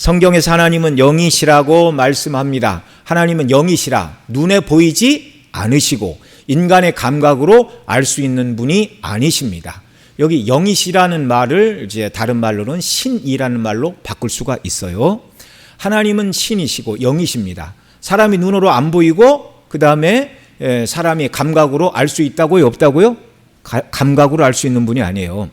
성경에서 하나님은 영이시라고 말씀합니다. 하나님은 영이시라 눈에 보이지 않으시고 인간의 감각으로 알 수 있는 분이 아니십니다. 여기 영이시라는 말을 이제 다른 말로는 신이라는 말로 바꿀 수가 있어요. 하나님은 신이시고 영이십니다. 사람이 눈으로 안 보이고 그 다음에 사람이 감각으로 알 수 있다고요? 없다고요? 감각으로 알 수 있는 분이 아니에요.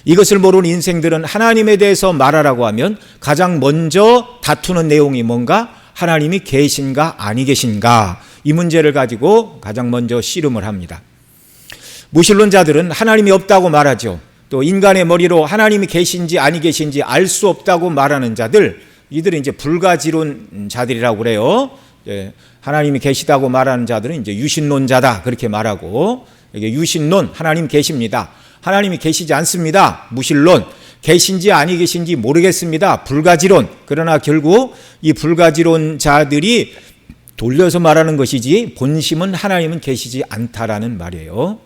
이것을 모르는 인생들은 하나님에 대해서 말하라고 하면 가장 먼저 다투는 내용이 뭔가? 하나님이 계신가 아니 계신가? 이 문제를 가지고 가장 먼저 씨름을 합니다. 무신론자들은 하나님이 없다고 말하죠. 또 인간의 머리로 하나님이 계신지 아니 계신지 알 수 없다고 말하는 자들, 이들은 이제 불가지론 자들이라고 그래요. 하나님이 계시다고 말하는 자들은 이제 유신론자다 그렇게 말하고, 이게 유신론, 하나님 계십니다. 하나님이 계시지 않습니다. 무신론, 계신지 아니 계신지 모르겠습니다. 불가지론. 그러나 결국 이 불가지론자들이 돌려서 말하는 것이지 본심은 하나님은 계시지 않다라는 말이에요.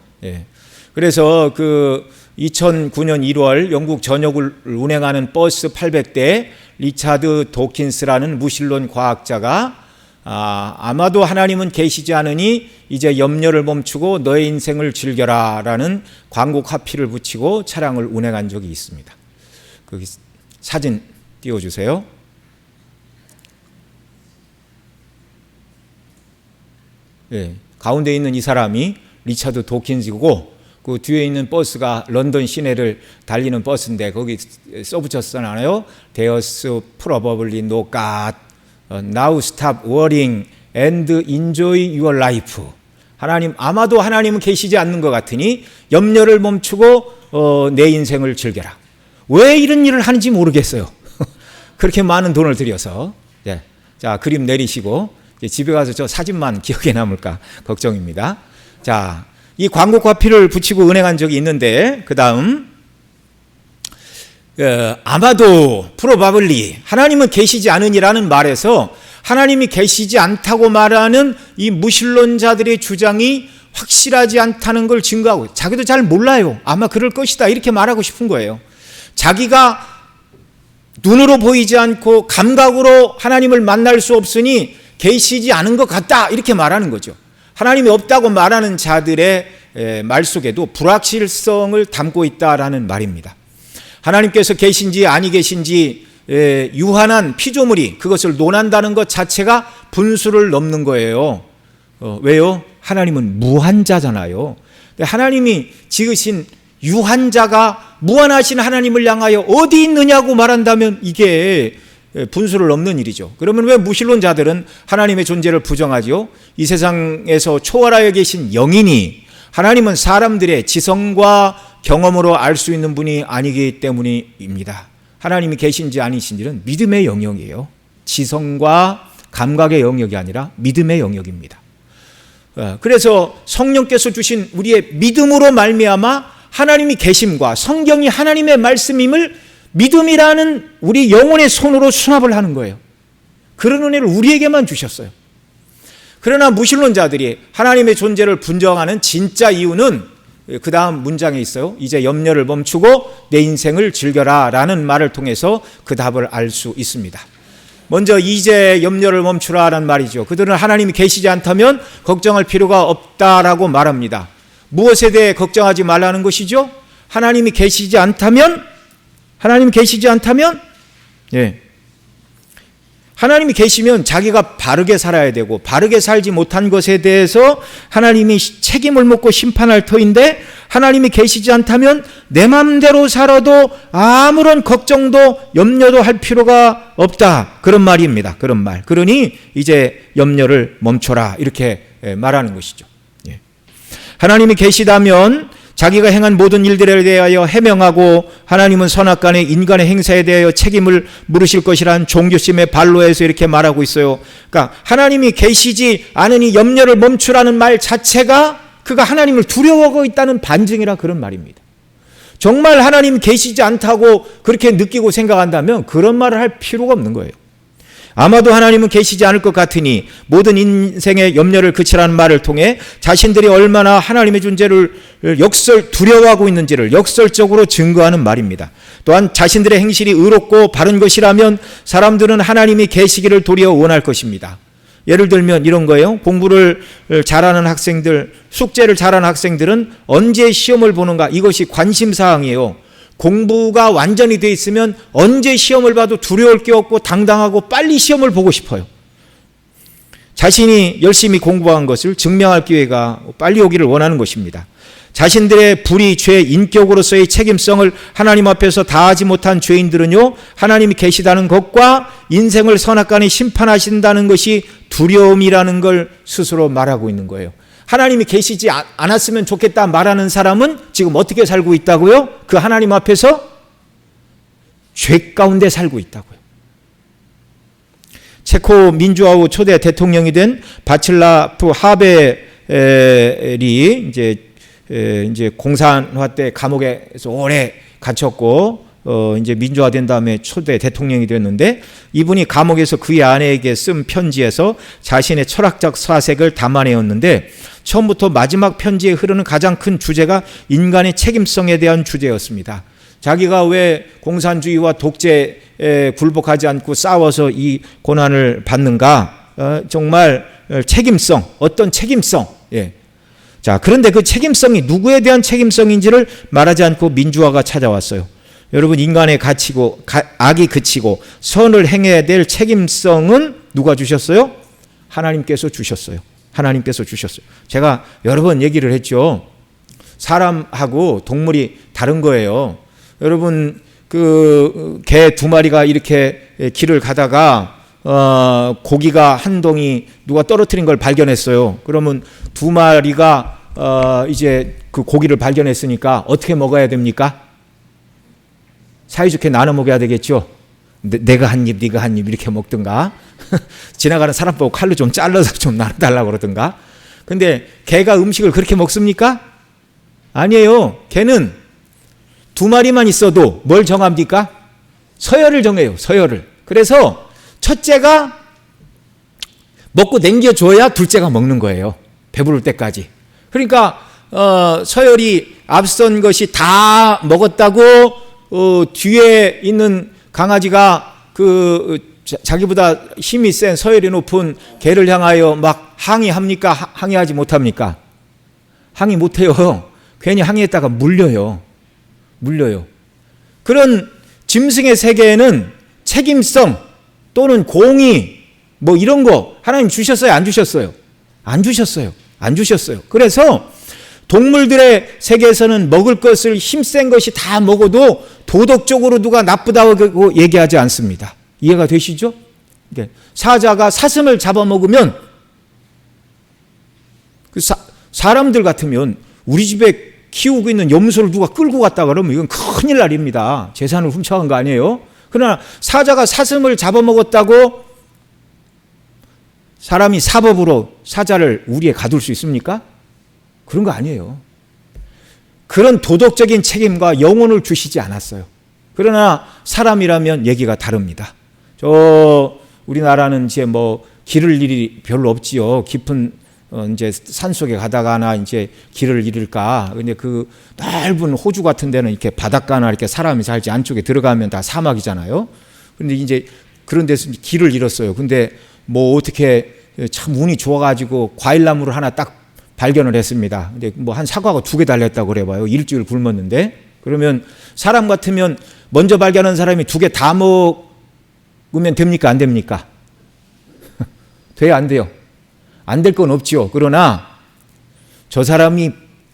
그래서 그 2009년 1월 영국 전역을 운행하는 버스 800대 리차드 도킨스라는 무신론 과학자가 아마도 하나님은 계시지 않으니 이제 염려를 멈추고 너의 인생을 즐겨라 라는 광고 카피를 붙이고 차량을 운행한 적이 있습니다. 거기 사진 띄워주세요. 가운데 있는 이 사람이 리차드 도킨스고 그 뒤에 있는 버스가 런던 시내를 달리는 버스인데 거기 써붙였잖아요. There's probably no God. Now stop worrying and enjoy your life. 하나님, 아마도 하나님은 계시지 않는 것 같으니 염려를 멈추고 내 인생을 즐겨라. 왜 이런 일을 하는지 모르겠어요. 그렇게 많은 돈을 들여서. 자, 그림 내리시고 집에 가서 저 사진만 기억에 남을까 걱정입니다. 자, 이 광고 카피를 붙이고 은행한 적이 있는데 그 다음 아마도 probably 하나님은 계시지 않으니라는 말에서 하나님이 계시지 않다고 말하는 이 무신론자들의 주장이 확실하지 않다는 걸 증거하고, 자기도 잘 몰라요. 아마 그럴 것이다 이렇게 말하고 싶은 거예요. 자기가 눈으로 보이지 않고 감각으로 하나님을 만날 수 없으니 계시지 않은 것 같다 이렇게 말하는 거죠. 하나님이 없다고 말하는 자들의 말 속에도 불확실성을 담고 있다라는 말입니다. 하나님께서 계신지 아니 계신지 유한한 피조물이 그것을 논한다는 것 자체가 분수를 넘는 거예요. 왜요? 하나님은 무한자잖아요. 하나님이 지으신 유한자가 무한하신 하나님을 향하여 어디 있느냐고 말한다면 이게 분수를 넘는 일이죠. 그러면 왜 무신론자들은 하나님의 존재를 부정하죠? 이 세상에서 초월하여 계신 영이니 하나님은 사람들의 지성과 경험으로 알 수 있는 분이 아니기 때문입니다. 하나님이 계신지 아니신지는 믿음의 영역이에요. 지성과 감각의 영역이 아니라 믿음의 영역입니다. 그래서 성령께서 주신 우리의 믿음으로 말미암아 하나님이 계심과 성경이 하나님의 말씀임을 믿음이라는 우리 영혼의 손으로 수납을 하는 거예요. 그런 은혜를 우리에게만 주셨어요. 그러나 무신론자들이 하나님의 존재를 분정하는 진짜 이유는 그 다음 문장에 있어요. 이제 염려를 멈추고 내 인생을 즐겨라 라는 말을 통해서 그 답을 알 수 있습니다. 먼저 이제 염려를 멈추라는 말이죠. 그들은 하나님이 계시지 않다면 걱정할 필요가 없다라고 말합니다. 무엇에 대해 걱정하지 말라는 것이죠? 하나님이 계시지 않다면 하나님이 계시면 자기가 바르게 살아야 되고 바르게 살지 못한 것에 대해서 하나님이 책임을 묻고 심판할 터인데, 하나님이 계시지 않다면 내 마음대로 살아도 아무런 걱정도 염려도 할 필요가 없다. 그런 말입니다. 그런 말. 그러니 이제 염려를 멈춰라 이렇게 말하는 것이죠. 하나님이 계시다면 자기가 행한 모든 일들에 대하여 해명하고 하나님은 선악간에 인간의 행사에 대하여 책임을 물으실 것이라는 종교심의 반로에서 이렇게 말하고 있어요. 그러니까 하나님이 계시지 않으니 염려를 멈추라는 말 자체가 그가 하나님을 두려워하고 있다는 반증이라 그런 말입니다. 정말 하나님 계시지 않다고 그렇게 느끼고 생각한다면 그런 말을 할 필요가 없는 거예요. 아마도 하나님은 계시지 않을 것 같으니 모든 인생의 염려를 그치라는 말을 통해 자신들이 얼마나 하나님의 존재를 두려워하고 있는지를 역설적으로 증거하는 말입니다. 또한 자신들의 행실이 의롭고 바른 것이라면 사람들은 하나님이 계시기를 도리어 원할 것입니다. 예를 들면 이런 거예요. 공부를 잘하는 학생들, 숙제를 잘하는 학생들은 언제 시험을 보는가, 이것이 관심사항이에요. 공부가 완전히 돼 있으면 언제 시험을 봐도 두려울 게 없고 당당하고 빨리 시험을 보고 싶어요. 자신이 열심히 공부한 것을 증명할 기회가 빨리 오기를 원하는 것입니다. 자신들의 불의, 죄, 인격으로서의 책임성을 하나님 앞에서 다하지 못한 죄인들은요, 하나님이 계시다는 것과 인생을 선악간에 심판하신다는 것이 두려움이라는 걸 스스로 말하고 있는 거예요. 하나님이 계시지 않았으면 좋겠다 말하는 사람은 지금 어떻게 살고 있다고요? 그 하나님 앞에서 죄 가운데 살고 있다고요. 체코 민주화후 초대 대통령이 된 바칠라프 하벨이 이제 공산화 때 감옥에서 오래 갇혔고 이제 민주화된 다음에 초대 대통령이 됐는데, 이분이 감옥에서 그의 아내에게 쓴 편지에서 자신의 철학적 사색을 담아내었는데, 처음부터 마지막 편지에 흐르는 가장 큰 주제가 인간의 책임성에 대한 주제였습니다. 자기가 왜 공산주의와 독재에 굴복하지 않고 싸워서 이 고난을 받는가? 정말 책임성, 어떤 책임성. 예. 자, 그런데 그 책임성이 누구에 대한 책임성인지를 말하지 않고 민주화가 찾아왔어요. 여러분, 인간의 가치고 악이 그치고 선을 행해야 될 책임성은 누가 주셨어요? 하나님께서 주셨어요. 하나님께서 주셨어요. 제가 여러 번 얘기를 했죠. 사람하고 동물이 다른 거예요. 여러분, 그 개 두 마리가 이렇게 길을 가다가 고기가 한 덩이 누가 떨어뜨린 걸 발견했어요. 그러면 두 마리가 이제 그 고기를 발견했으니까 어떻게 먹어야 됩니까? 사이좋게 나눠 먹어야 되겠죠. 내가 한 입, 네가 한 입 이렇게 먹든가 지나가는 사람 보고 칼로 좀 잘라서 좀 나눠달라고 그러든가. 근데 개가 음식을 그렇게 먹습니까? 아니에요. 개는 두 마리만 있어도 뭘 정합니까? 서열을 정해요. 서열을. 그래서 첫째가 먹고 남겨줘야 둘째가 먹는 거예요. 배부를 때까지. 그러니까 서열이 앞선 것이 다 먹었다고 뒤에 있는 강아지가 자기보다 힘이 센 서열이 높은 개를 향하여 막 항의합니까? 항의하지 못합니까? 항의 못해요. 괜히 항의했다가 물려요. 그런 짐승의 세계에는 책임성 또는 공의 뭐 이런 거 하나님 주셨어요? 안 주셨어요? 안 주셨어요. 그래서 동물들의 세계에서는 먹을 것을 힘센 것이 다 먹어도 도덕적으로 누가 나쁘다고 얘기하지 않습니다. 이해가 되시죠? 사자가 사슴을 잡아먹으면 사람들 같으면 우리 집에 키우고 있는 염소를 누가 끌고 갔다 그러면 이건 큰일 날입니다. 재산을 훔쳐간 거 아니에요? 그러나 사자가 사슴을 잡아먹었다고 사람이 사법으로 사자를 우리에 가둘 수 있습니까? 그런 거 아니에요. 그런 도덕적인 책임과 영혼을 주시지 않았어요. 그러나 사람이라면 얘기가 다릅니다. 우리나라는 이제 뭐 기를 일이 별로 없지요. 깊은 이제 산속에 가다가나 이제 길을 잃을까. 근데 그 넓은 호주 같은 데는 이렇게 바닷가나 이렇게 사람이 살지, 안쪽에 들어가면 다 사막이잖아요. 근데 이제 그런 데서 길을 잃었어요. 근데 뭐 어떻게 참 운이 좋아가지고 과일나무를 하나 딱 발견을 했습니다. 근데 뭐 한 사과가 2개 달렸다고 그래봐요. 일주일 굶었는데. 그러면 사람 같으면 먼저 발견한 사람이 2개 다 먹으면 됩니까? 안 됩니까? 돼요? 안 돼요? 안 될 건 없죠. 그러나 저 사람이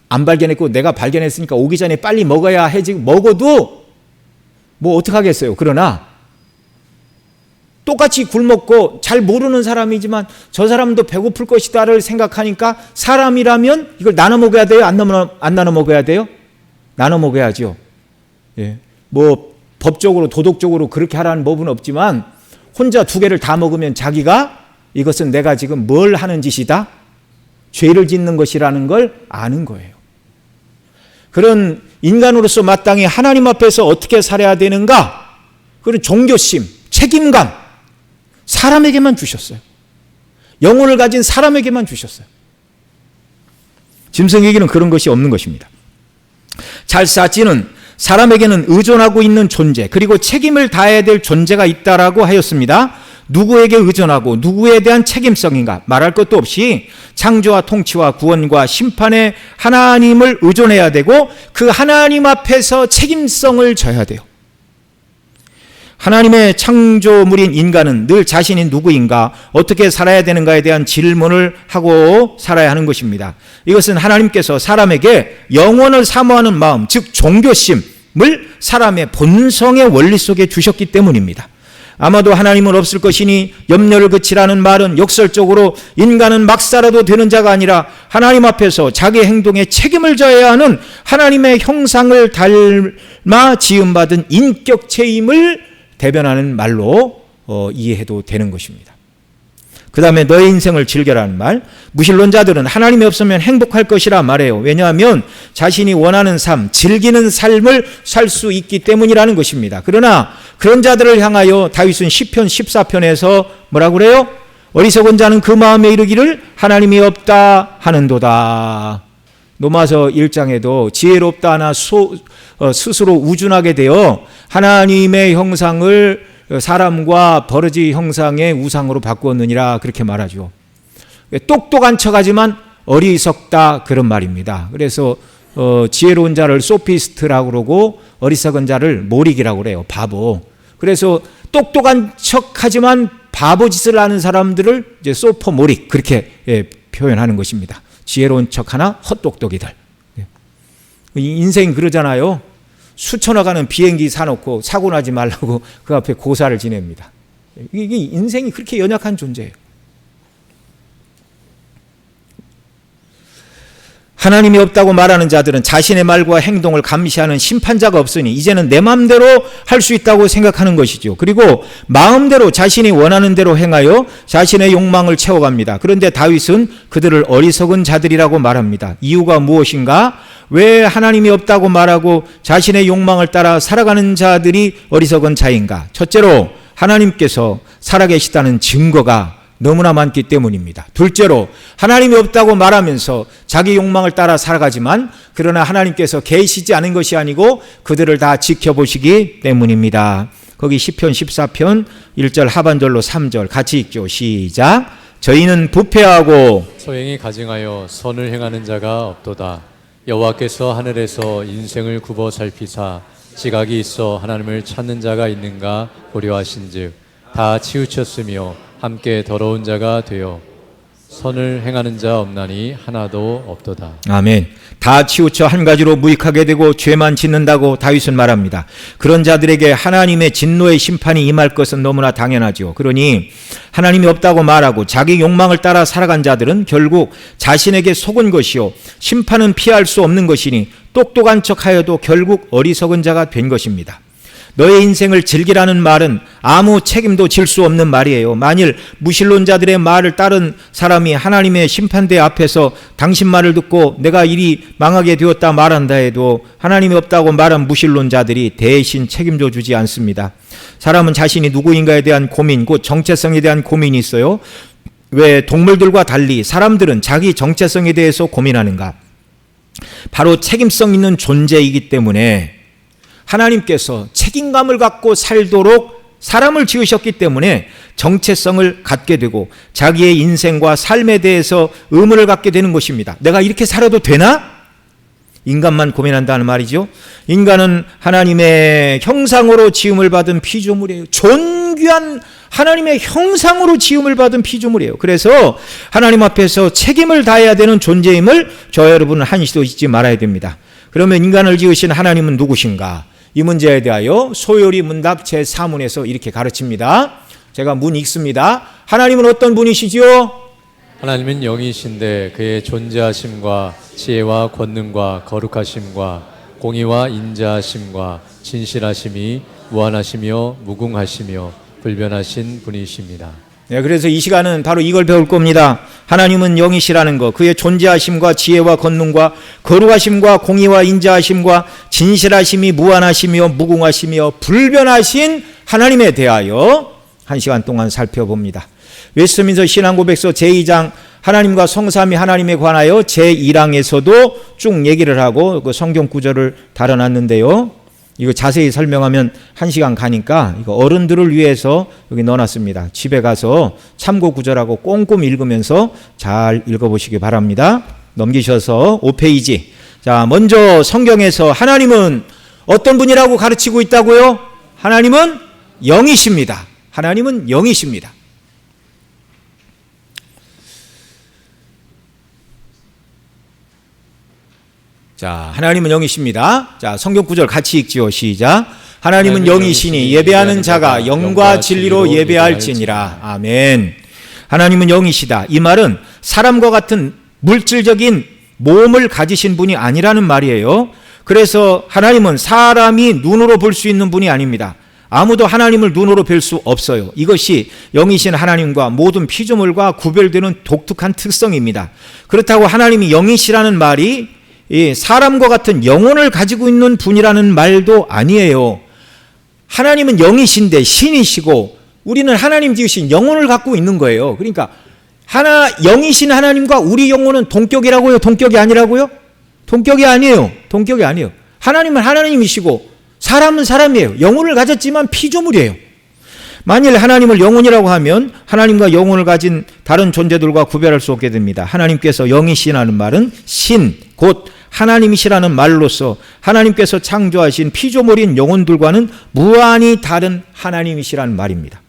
안 발견했고 내가 발견했으니까 오기 전에 빨리 먹어야 해지. 먹어도 뭐 어떡하겠어요. 그러나 똑같이 굶었고 잘 모르는 사람이지만 저 사람도 배고플 것이다를 생각하니까 사람이라면 이걸 나눠 먹어야 돼요? 안 나눠 먹어야 돼요? 나눠 먹어야죠. 예. 뭐 법적으로 도덕적으로 그렇게 하라는 법은 없지만 혼자 2개를 다 먹으면 자기가 이것은 내가 지금 뭘 하는 짓이다? 죄를 짓는 것이라는 걸 아는 거예요. 그런 인간으로서 마땅히 하나님 앞에서 어떻게 살아야 되는가? 그런 종교심, 책임감, 사람에게만 주셨어요. 영혼을 가진 사람에게만 주셨어요. 짐승에게는 그런 것이 없는 것입니다. 찰사지는 사람에게는 의존하고 있는 존재, 그리고 책임을 다해야 될 존재가 있다라고 하였습니다. 누구에게 의존하고 누구에 대한 책임성인가? 말할 것도 없이 창조와 통치와 구원과 심판에 하나님을 의존해야 되고 그 하나님 앞에서 책임성을 져야 돼요. 하나님의 창조물인 인간은 늘 자신이 누구인가, 어떻게 살아야 되는가에 대한 질문을 하고 살아야 하는 것입니다. 이것은 하나님께서 사람에게 영원을 사모하는 마음, 즉 종교심을 사람의 본성의 원리 속에 주셨기 때문입니다. 아마도 하나님은 없을 것이니 염려를 그치라는 말은 역설적으로 인간은 막 살아도 되는 자가 아니라 하나님 앞에서 자기 행동에 책임을 져야 하는 하나님의 형상을 닮아 지음받은 인격체임을 대변하는 말로 이해해도 되는 것입니다. 그 다음에 너의 인생을 즐겨라는 말, 무신론자들은 하나님이 없으면 행복할 것이라 말해요. 왜냐하면 자신이 원하는 삶, 즐기는 삶을 살 수 있기 때문이라는 것입니다. 그러나 그런 자들을 향하여 다윗은 시편 14편에서 뭐라고 그래요? 어리석은 자는 그 마음에 이르기를 하나님이 없다 하는도다. 로마서 1장에도 지혜롭다 하나 스스로 우준하게 되어 하나님의 형상을 사람과 버러지 형상의 우상으로 바꾸었느니라 그렇게 말하죠. 똑똑한 척하지만 어리석다 그런 말입니다. 그래서 지혜로운 자를 소피스트라고 그러고 어리석은 자를 모릭이라고 그래요. 바보. 그래서 똑똑한 척하지만 바보짓을 하는 사람들을 이제 소포모릭 그렇게 표현하는 것입니다. 지혜로운 척하나 헛똑똑이들. 인생이 그러잖아요. 수천억 가는 비행기 사놓고 사고 나지 말라고 그 앞에 고사를 지냅니다. 이게 인생이 그렇게 연약한 존재예요. 하나님이 없다고 말하는 자들은 자신의 말과 행동을 감시하는 심판자가 없으니 이제는 내 마음대로 할 수 있다고 생각하는 것이죠. 그리고 마음대로 자신이 원하는 대로 행하여 자신의 욕망을 채워갑니다. 그런데 다윗은 그들을 어리석은 자들이라고 말합니다. 이유가 무엇인가? 왜 하나님이 없다고 말하고 자신의 욕망을 따라 살아가는 자들이 어리석은 자인가? 첫째로 하나님께서 살아계시다는 증거가 너무나 많기 때문입니다. 둘째로 하나님이 없다고 말하면서 자기 욕망을 따라 살아가지만 그러나 하나님께서 계시지 않은 것이 아니고 그들을 다 지켜보시기 때문입니다. 거기 시편 14편 1절 하반절로 3절 같이 읽죠. 시작. 저희는 부패하고 소행이 가증하여 선을 행하는 자가 없도다. 여호와께서 하늘에서 인생을 굽어 살피사 지각이 있어 하나님을 찾는 자가 있는가 고려하신즉 다 치우쳤으며 함께 더러운 자가 되어 선을 행하는 자 없나니 하나도 없도다. 아멘. 다 치우쳐 한 가지로 무익하게 되고 죄만 짓는다고 다윗은 말합니다. 그런 자들에게 하나님의 진노의 심판이 임할 것은 너무나 당연하죠. 그러니 하나님이 없다고 말하고 자기 욕망을 따라 살아간 자들은 결국 자신에게 속은 것이요 심판은 피할 수 없는 것이니 똑똑한 척하여도 결국 어리석은 자가 된 것입니다. 너의 인생을 즐기라는 말은 아무 책임도 질 수 없는 말이에요. 만일 무신론자들의 말을 따른 사람이 하나님의 심판대 앞에서 당신 말을 듣고 내가 일이 망하게 되었다 말한다 해도 하나님이 없다고 말한 무신론자들이 대신 책임져 주지 않습니다. 사람은 자신이 누구인가에 대한 고민, 곧 정체성에 대한 고민이 있어요. 왜 동물들과 달리 사람들은 자기 정체성에 대해서 고민하는가? 바로 책임성 있는 존재이기 때문에 하나님께서 책임감을 갖고 살도록 사람을 지으셨기 때문에 정체성을 갖게 되고 자기의 인생과 삶에 대해서 의문을 갖게 되는 것입니다. 내가 이렇게 살아도 되나? 인간만 고민한다는 말이죠. 인간은 하나님의 형상으로 지음을 받은 피조물이에요. 존귀한 하나님의 형상으로 지음을 받은 피조물이에요. 그래서 하나님 앞에서 책임을 다해야 되는 존재임을 저와 여러분은 한시도 잊지 말아야 됩니다. 그러면 인간을 지으신 하나님은 누구신가? 이 문제에 대하여 소요리 문답 제4문에서 이렇게 가르칩니다. 제가 문 읽습니다. 하나님은 어떤 분이시지요? 하나님은 영이신데 그의 존재하심과 지혜와 권능과 거룩하심과 공의와 인자하심과 진실하심이 무한하시며 무궁하시며 불변하신 분이십니다. 네, 그래서 이 시간은 바로 이걸 배울 겁니다. 하나님은 영이시라는 것, 그의 존재하심과 지혜와 권능과 거룩하심과 공의와 인자하심과 진실하심이 무한하시며 무궁하시며 불변하신 하나님에 대하여 한 시간 동안 살펴봅니다. 웨스트민스터 신앙고백서 제2장 하나님과 성삼위 하나님에 관하여 제1항에서도 쭉 얘기를 하고 그 성경 구절을 달아놨는데요. 이거 자세히 설명하면 한 시간 가니까 이거 어른들을 위해서 여기 넣어놨습니다. 집에 가서 참고 구절하고 꼼꼼히 읽으면서 잘 읽어보시기 바랍니다. 넘기셔서 5페이지. 자, 먼저 성경에서 하나님은 어떤 분이라고 가르치고 있다고요? 하나님은 영이십니다. 하나님은 영이십니다. 자, 하나님은 영이십니다. 자, 성경 구절 같이 읽지요. 시작. 하나님은 영이시니 예배하는 자가 영과 진리로 예배할지니라. 아멘. 하나님은 영이시다. 이 말은 사람과 같은 물질적인 몸을 가지신 분이 아니라는 말이에요. 그래서 하나님은 사람이 눈으로 볼 수 있는 분이 아닙니다. 아무도 하나님을 눈으로 뵐 수 없어요. 이것이 영이신 하나님과 모든 피조물과 구별되는 독특한 특성입니다. 그렇다고 하나님이 영이시라는 말이 사람과 같은 영혼을 가지고 있는 분이라는 말도 아니에요. 하나님은 영이신데 신이시고 우리는 하나님 지으신 영혼을 갖고 있는 거예요. 그러니까 영이신 하나님과 우리 영혼은 동격이라고요? 동격이 아니라고요? 동격이 아니에요. 동격이 아니에요. 하나님은 하나님이시고 사람은 사람이에요. 영혼을 가졌지만 피조물이에요. 만일 하나님을 영혼이라고 하면 하나님과 영혼을 가진 다른 존재들과 구별할 수 없게 됩니다. 하나님께서 영이시라는 말은 신, 곧 하나님이시라는 말로서 하나님께서 창조하신 피조물인 영혼들과는 무한히 다른 하나님이시라는 말입니다.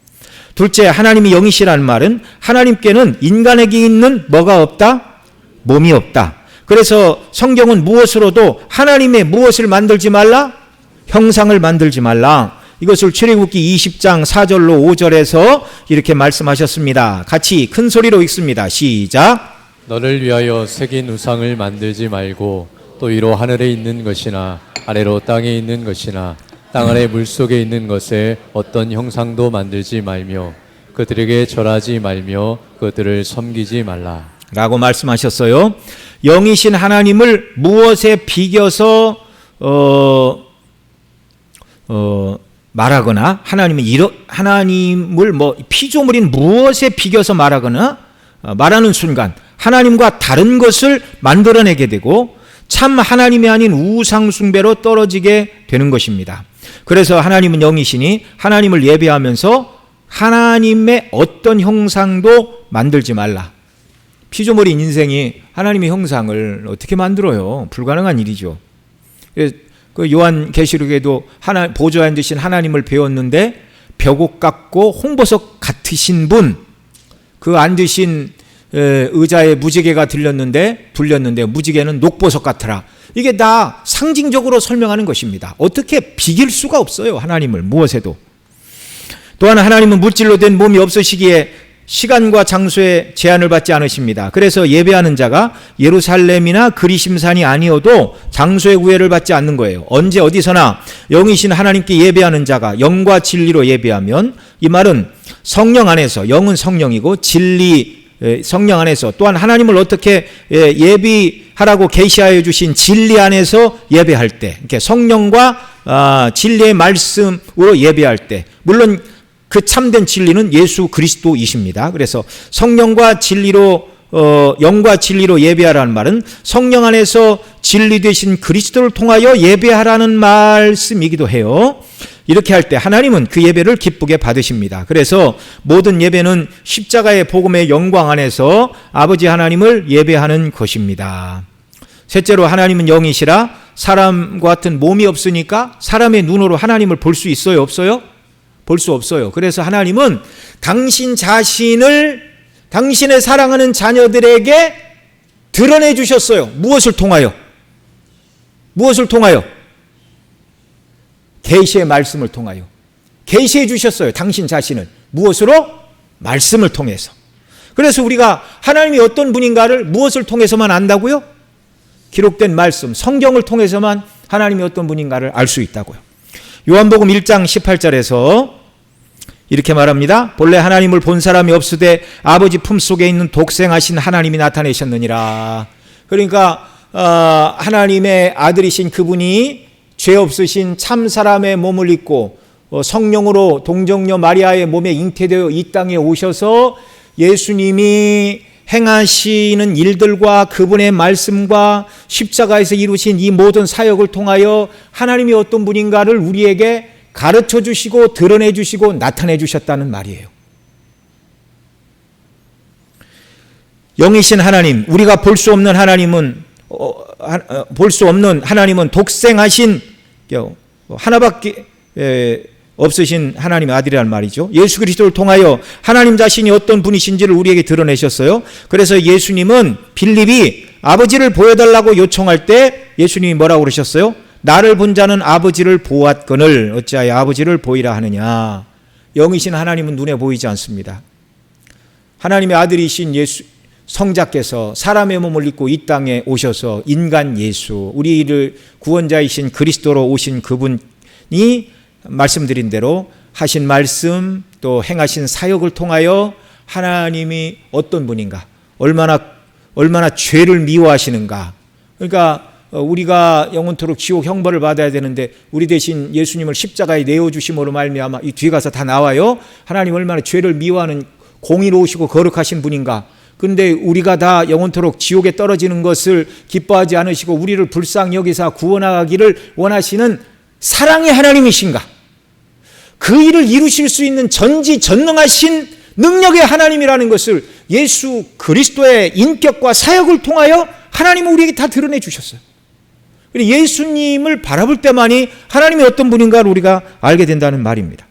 둘째, 하나님이 영이시라는 말은 하나님께는 인간에게 있는 뭐가 없다? 몸이 없다. 그래서 성경은 무엇으로도 하나님의 무엇을 만들지 말라? 형상을 만들지 말라. 이것을 출애굽기 20장 4절로 5절에서 이렇게 말씀하셨습니다. 같이 큰 소리로 읽습니다. 시작. 너를 위하여 새긴 우상을 만들지 말고 또 위로 하늘에 있는 것이나 아래로 땅에 있는 것이나 땅 아래 물속에 있는 것에 어떤 형상도 만들지 말며 그들에게 절하지 말며 그들을 섬기지 말라 라고 말씀하셨어요. 영이신 하나님을 무엇에 비겨서 말하거나 하나님을 피조물인 무엇에 비겨서 말하거나 말하는 순간 하나님과 다른 것을 만들어내게 되고 참 하나님이 아닌 우상 숭배로 떨어지게 되는 것입니다. 그래서 하나님은 영이시니 하나님을 예배하면서 하나님의 어떤 형상도 만들지 말라. 피조물인 인생이 하나님의 형상을 어떻게 만들어요? 불가능한 일이죠. 그 요한계시록에도 보좌에 앉으신 하나님을 배웠는데 벽옥 같고 홍보석 같으신 분, 그 앉으신 의자에 무지개가 들렸는데 무지개는 녹보석 같더라. 이게 다 상징적으로 설명하는 것입니다. 어떻게 비길 수가 없어요. 하나님을 무엇에도. 또한 하나님은 물질로 된 몸이 없으시기에 시간과 장소에 제한을 받지 않으십니다. 그래서 예배하는 자가 예루살렘이나 그리심산이 아니어도 장소의 구애를 받지 않는 거예요. 언제 어디서나 영이신 하나님께 예배하는 자가 영과 진리로 예배하면, 이 말은 성령 안에서, 영은 성령이고 진리 성령 안에서, 또한 하나님을 어떻게 예비하라고 계시하여 주신 진리 안에서 예배할 때, 이렇게 성령과 진리의 말씀으로 예배할 때, 물론 그 참된 진리는 예수 그리스도이십니다. 그래서 성령과 진리로 영과 진리로 예배하라는 말은 성령 안에서 진리 되신 그리스도를 통하여 예배하라는 말씀이기도 해요. 이렇게 할 때 하나님은 그 예배를 기쁘게 받으십니다. 그래서 모든 예배는 십자가의 복음의 영광 안에서 아버지 하나님을 예배하는 것입니다. 셋째로, 하나님은 영이시라 사람과 같은 몸이 없으니까 사람의 눈으로 하나님을 볼 수 있어요? 없어요? 볼 수 없어요. 그래서 하나님은 당신 자신을 당신의 사랑하는 자녀들에게 드러내 주셨어요. 무엇을 통하여? 무엇을 통하여? 계시의 말씀을 통하여 계시해 주셨어요. 당신 자신을. 무엇으로? 말씀을 통해서. 그래서 우리가 하나님이 어떤 분인가를 무엇을 통해서만 안다고요? 기록된 말씀, 성경을 통해서만 하나님이 어떤 분인가를 알 수 있다고요. 요한복음 1장 18절에서 이렇게 말합니다. 본래 하나님을 본 사람이 없으되 아버지 품속에 있는 독생하신 하나님이 나타내셨느니라. 그러니까 하나님의 아들이신 그분이 죄 없으신 참 사람의 몸을 입고 성령으로 동정녀 마리아의 몸에 잉태되어 이 땅에 오셔서 예수님이 행하시는 일들과 그분의 말씀과 십자가에서 이루신 이 모든 사역을 통하여 하나님이 어떤 분인가를 우리에게 가르쳐 주시고 드러내 주시고 나타내 주셨다는 말이에요. 영이신 하나님, 우리가 볼 수 없는 하나님은 독생하신 하나밖에 없으신 하나님의 아들이란 말이죠. 예수 그리스도를 통하여 하나님 자신이 어떤 분이신지를 우리에게 드러내셨어요. 그래서 예수님은 빌립이 아버지를 보여달라고 요청할 때 예수님이 뭐라고 그러셨어요? 나를 본 자는 아버지를 보았거늘 어찌하여 아버지를 보이라 하느냐. 영이신 하나님은 눈에 보이지 않습니다. 하나님의 아들이신 예수 성자께서 사람의 몸을 입고 이 땅에 오셔서 인간 예수, 우리를 구원자이신 그리스도로 오신 그분이 말씀드린 대로 하신 말씀 또 행하신 사역을 통하여 하나님이 어떤 분인가, 얼마나 죄를 미워하시는가. 그러니까 우리가 영원토록 지옥 형벌을 받아야 되는데 우리 대신 예수님을 십자가에 내어주심으로 말미암아 이 뒤에 가서 다 나와요. 하나님 얼마나 죄를 미워하는 공의로우시고 거룩하신 분인가. 근데 우리가 다 영원토록 지옥에 떨어지는 것을 기뻐하지 않으시고 우리를 불쌍히 여기사 구원하기를 원하시는 사랑의 하나님이신가? 그 일을 이루실 수 있는 전지전능하신 능력의 하나님이라는 것을 예수 그리스도의 인격과 사역을 통하여 하나님은 우리에게 다 드러내 주셨어요. 예수님을 바라볼 때만이 하나님이 어떤 분인가를 우리가 알게 된다는 말입니다.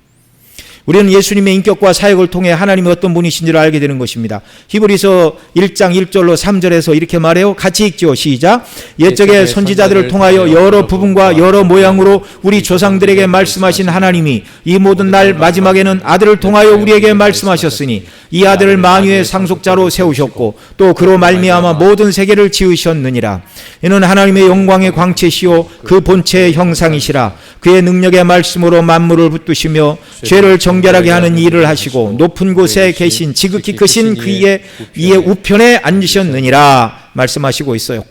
우리는 예수님의 인격과 사역을 통해 하나님이 어떤 분이신지를 알게 되는 것입니다. 히브리서 1장 1절로 3절에서 이렇게 말해요. 같이 읽죠. 시작. 옛적의 선지자들을 통하여 여러 부분과 여러 모양으로 우리 조상들에게 말씀하신 하나님이 이 모든 날 마지막에는 아들을 통하여 우리에게 말씀하셨으니 이 아들을 만유의 상속자로 세우셨고 또 그로 말미암아 모든 세계를 지으셨느니라. 이는 하나님의 영광의 광채시요 그 본체의 형상이시라. 그의 능력의 말씀으로 만물을 붙드시며 죄를 정결하게 하는 일을 하시고 높은 곳에 계신 지극히 크신 그의 위에 우편에 앉으셨느니라 말씀하시고 있어요.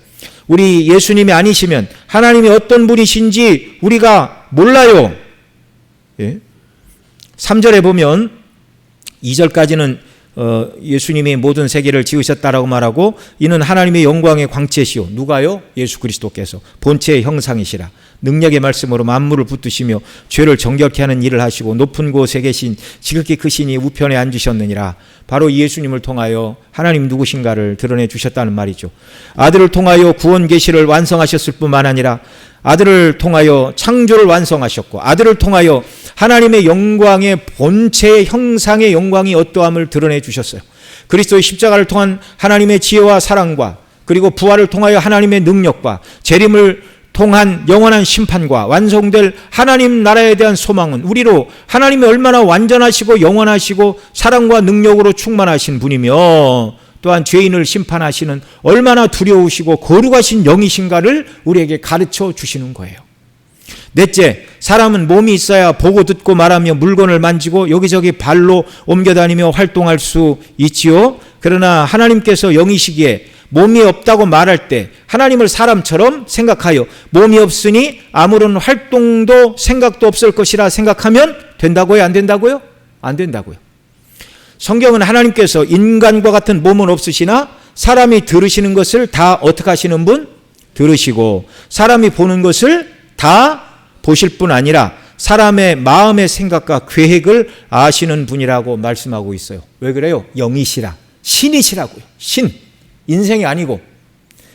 우리 예수님이 아니시면 하나님이 어떤 분이신지 우리가 몰라요. 3절에 보면 2절까지는 예수님이 모든 세계를 지으셨다라고 말하고 이는 하나님의 영광의 광채시요. 누가요? 예수 그리스도께서 본체의 형상이시라. 능력의 말씀으로 만물을 붙드시며 죄를 정결케 하는 일을 하시고 높은 곳에 계신 지극히 크시니 우편에 앉으셨느니라. 바로 예수님을 통하여 하나님 누구신가를 드러내 주셨다는 말이죠. 아들을 통하여 구원 계시를 완성하셨을 뿐만 아니라 아들을 통하여 창조를 완성하셨고 아들을 통하여 하나님의 영광의 본체의 형상의 영광이 어떠함을 드러내 주셨어요. 그리스도의 십자가를 통한 하나님의 지혜와 사랑과 그리고 부활을 통하여 하나님의 능력과 재림을 통한 영원한 심판과 완성될 하나님 나라에 대한 소망은 우리로 하나님이 얼마나 완전하시고 영원하시고 사랑과 능력으로 충만하신 분이며 또한 죄인을 심판하시는 얼마나 두려우시고 거룩하신 영이신가를 우리에게 가르쳐 주시는 거예요. 넷째, 사람은 몸이 있어야 보고 듣고 말하며 물건을 만지고 여기저기 발로 옮겨다니며 활동할 수 있지요. 그러나 하나님께서 영이시기에 몸이 없다고 말할 때 하나님을 사람처럼 생각하여 몸이 없으니 아무런 활동도 생각도 없을 것이라 생각하면 된다고요? 안 된다고요? 안 된다고요. 성경은 하나님께서 인간과 같은 몸은 없으시나 사람이 들으시는 것을 다 어떻게 하시는 분? 들으시고 사람이 보는 것을 다 보실 뿐 아니라 사람의 마음의 생각과 계획을 아시는 분이라고 말씀하고 있어요. 왜 그래요? 영이시라. 신이시라고요. 신. 인생이 아니고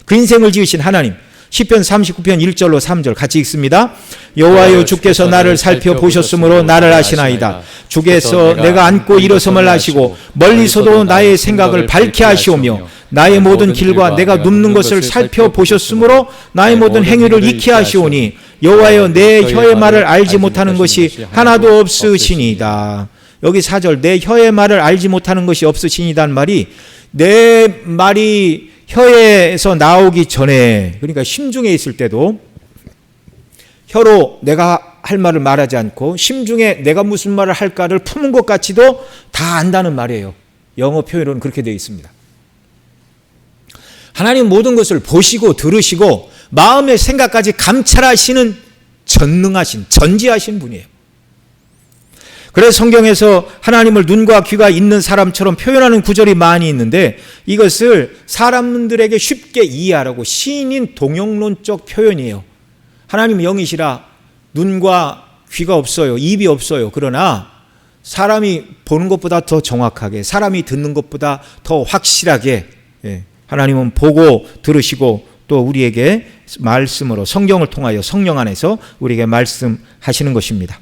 그 인생을 지으신 하나님. 시편 39편 1절로 3절 같이 읽습니다. 여호와여 주께서 나를 살펴보셨으므로 나를 아시나이다. 주께서 내가 앉고 일어섬을 아시고 멀리서도 나의 생각을 밝게 하시오며 나의 모든 길과 내가 눕는 것을 살펴보셨으므로 나의 모든 행위를 익히 하시오니 여호와여 내 혀의 말을 알지 못하는 것이 하나도 없으시니이다. 여기 4절 내 혀의 말을 알지 못하는 것이 없으시니이다는 말이 내 말이 혀에서 나오기 전에 그러니까 심중에 있을 때도 혀로 내가 할 말을 말하지 않고 심중에 내가 무슨 말을 할까를 품은 것 같이도 다 안다는 말이에요. 영어 표현으로는 그렇게 되어 있습니다. 하나님 모든 것을 보시고 들으시고 마음의 생각까지 감찰하시는 전능하신 전지하신 분이에요. 그래서 성경에서 하나님을 눈과 귀가 있는 사람처럼 표현하는 구절이 많이 있는데 이것을 사람들에게 쉽게 이해하라고 시인인 동영론적 표현이에요. 하나님은 영이시라 눈과 귀가 없어요. 입이 없어요. 그러나 사람이 보는 것보다 더 정확하게, 사람이 듣는 것보다 더 확실하게 하나님은 보고 들으시고 또 우리에게 말씀으로 성경을 통하여 성령 안에서 우리에게 말씀하시는 것입니다.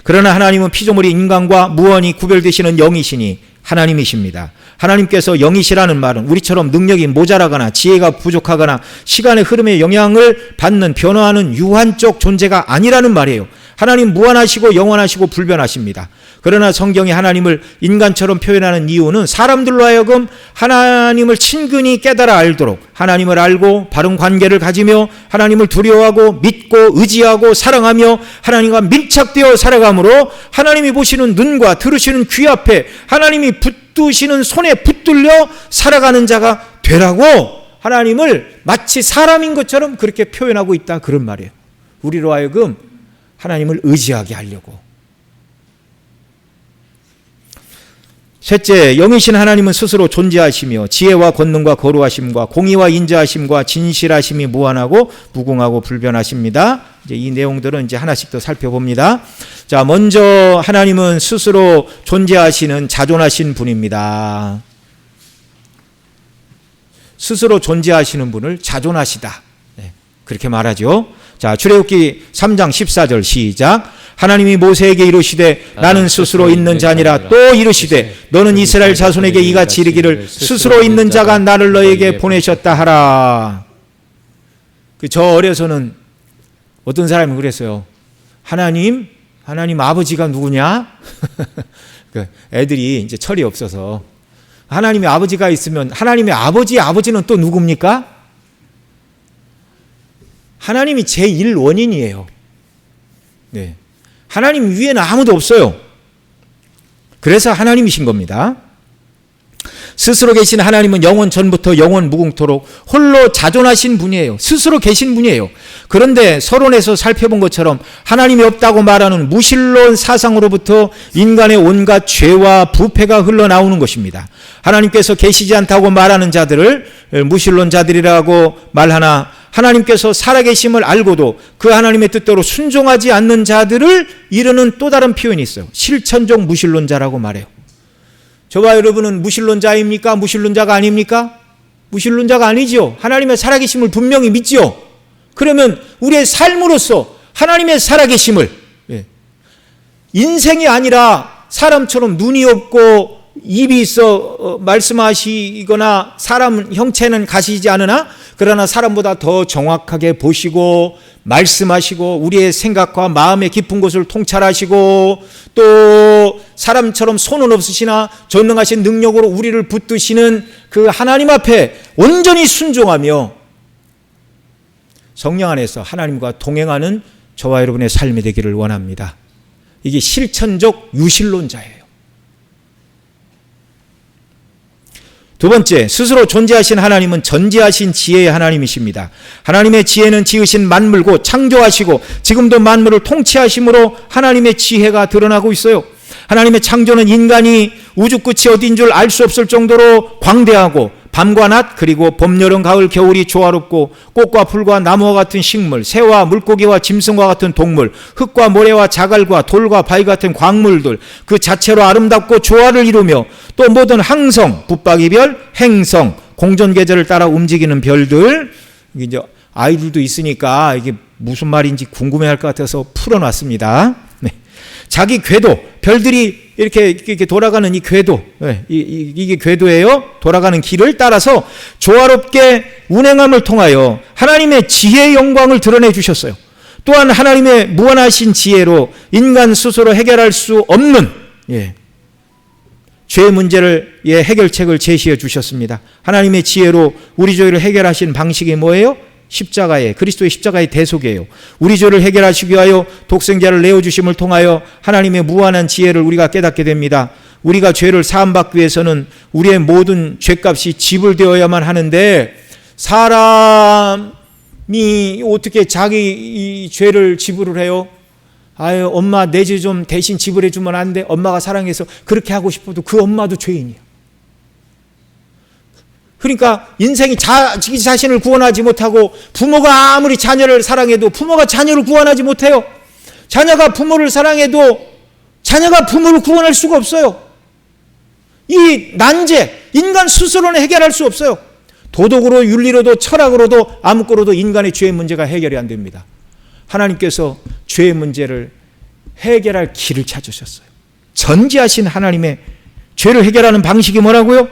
그러나 하나님은 피조물이 인간과 무언히 구별되시는 영이시니 하나님이십니다. 하나님께서 영이시라는 말은 우리처럼 능력이 모자라거나 지혜가 부족하거나 시간의 흐름에 영향을 받는 변화하는 유한적 존재가 아니라는 말이에요. 하나님 무한하시고 영원하시고 불변하십니다. 그러나 성경이 하나님을 인간처럼 표현하는 이유는 사람들로 하여금 하나님을 친근히 깨달아 알도록, 하나님을 알고 바른 관계를 가지며 하나님을 두려워하고 믿고 의지하고 사랑하며 하나님과 밀착되어 살아감으로 하나님이 보시는 눈과 들으시는 귀 앞에 하나님이 붙드시는 손에 붙들려 살아가는 자가 되라고 하나님을 마치 사람인 것처럼 그렇게 표현하고 있다, 그런 말이에요. 우리로 하여금 하나님을 의지하게 하려고. 셋째, 영이신 하나님은 스스로 존재하시며 지혜와 권능과 거룩하심과 공의와 인자하심과 진실하심이 무한하고 무궁하고 불변하십니다. 이제 이 내용들은 이제 하나씩 더 살펴봅니다. 자, 먼저 하나님은 스스로 존재하시는 자존하신 분입니다. 스스로 존재하시는 분을 자존하시다, 그렇게 말하죠. 자, 출애굽기 3장 14절 시작. 하나님이 모세에게 이르시되 나는 스스로 있는 자니라. 또 이르시되 너는 이스라엘 자손에게 이같이 이르기를 스스로 있는 자가 나를 너에게 보내셨다 하라. 저 어려서는 어떤 사람이 그랬어요. 하나님 아버지가 누구냐? 애들이 이제 철이 없어서 하나님의 아버지가 있으면 하나님의 아버지는 또 누굽니까? 하나님이 제1원인이에요. 네. 하나님 위에는 아무도 없어요. 그래서 하나님이신 겁니다. 스스로 계신 하나님은 영원 전부터 영원 무궁토록 홀로 자존하신 분이에요. 스스로 계신 분이에요. 그런데 서론에서 살펴본 것처럼 하나님이 없다고 말하는 무신론 사상으로부터 인간의 온갖 죄와 부패가 흘러나오는 것입니다. 하나님께서 계시지 않다고 말하는 자들을 무신론자들이라고 말하나 하나님께서 살아계심을 알고도 그 하나님의 뜻대로 순종하지 않는 자들을 이르는 또 다른 표현이 있어요. 실천적 무신론자라고 말해요. 저와 여러분은 무신론자입니까? 무신론자가 아닙니까? 무신론자가 아니죠. 하나님의 살아계심을 분명히 믿죠. 그러면 우리의 삶으로서 하나님의 살아계심을, 인생이 아니라 사람처럼 눈이 없고 입이 있어 말씀하시거나 사람 형체는 가시지 않으나 그러나 사람보다 더 정확하게 보시고 말씀하시고 우리의 생각과 마음의 깊은 곳을 통찰하시고 또 사람처럼 손은 없으시나 전능하신 능력으로 우리를 붙드시는 그 하나님 앞에 온전히 순종하며 성령 안에서 하나님과 동행하는 저와 여러분의 삶이 되기를 원합니다. 이게 실천적 유실론자예요. 두 번째, 스스로 존재하신 하나님은 전지하신 지혜의 하나님이십니다. 하나님의 지혜는 지으신 만물고 창조하시고 지금도 만물을 통치하심으로 하나님의 지혜가 드러나고 있어요. 하나님의 창조는 인간이 우주 끝이 어딘 줄 알 수 없을 정도로 광대하고 밤과 낮 그리고 봄, 여름, 가을, 겨울이 조화롭고 꽃과 풀과 나무와 같은 식물, 새와 물고기와 짐승과 같은 동물, 흙과 모래와 자갈과 돌과 바위 같은 광물들 그 자체로 아름답고 조화를 이루며 또 모든 항성, 붙박이별, 행성, 공전계절을 따라 움직이는 별들. 이제 아이들도 있으니까 이게 무슨 말인지 궁금해할 것 같아서 풀어놨습니다. 네. 자기 궤도, 별들이 이렇게 돌아가는 이 궤도, 이게 궤도예요. 돌아가는 길을 따라서 조화롭게 운행함을 통하여 하나님의 지혜의 영광을 드러내 주셨어요. 또한 하나님의 무한하신 지혜로 인간 스스로 해결할 수 없는 죄의 문제를 해결책을 제시해 주셨습니다. 하나님의 지혜로 우리 죄를 해결하신 방식이 뭐예요? 십자가의, 그리스도의 십자가의 대속이에요. 우리 죄를 해결하시기 위하여 독생자를 내어주심을 통하여 하나님의 무한한 지혜를 우리가 깨닫게 됩니다. 우리가 죄를 사함받기 위해서는 우리의 모든 죄값이 지불되어야만 하는데 사람이 어떻게 자기 이 죄를 지불을 해요? 아유, 엄마 내 집 좀 대신 지불해 주면 안 돼? 엄마가 사랑해서 그렇게 하고 싶어도 그 엄마도 죄인이야. 그러니까 인생이 자기 자신을 구원하지 못하고 부모가 아무리 자녀를 사랑해도 부모가 자녀를 구원하지 못해요. 자녀가 부모를 사랑해도 자녀가 부모를 구원할 수가 없어요. 이 난제, 인간 스스로는 해결할 수 없어요. 도덕으로, 윤리로도, 철학으로도, 아무거로도 인간의 죄의 문제가 해결이 안 됩니다. 하나님께서 죄의 문제를 해결할 길을 찾으셨어요. 전지하신 하나님의 죄를 해결하는 방식이 뭐라고요?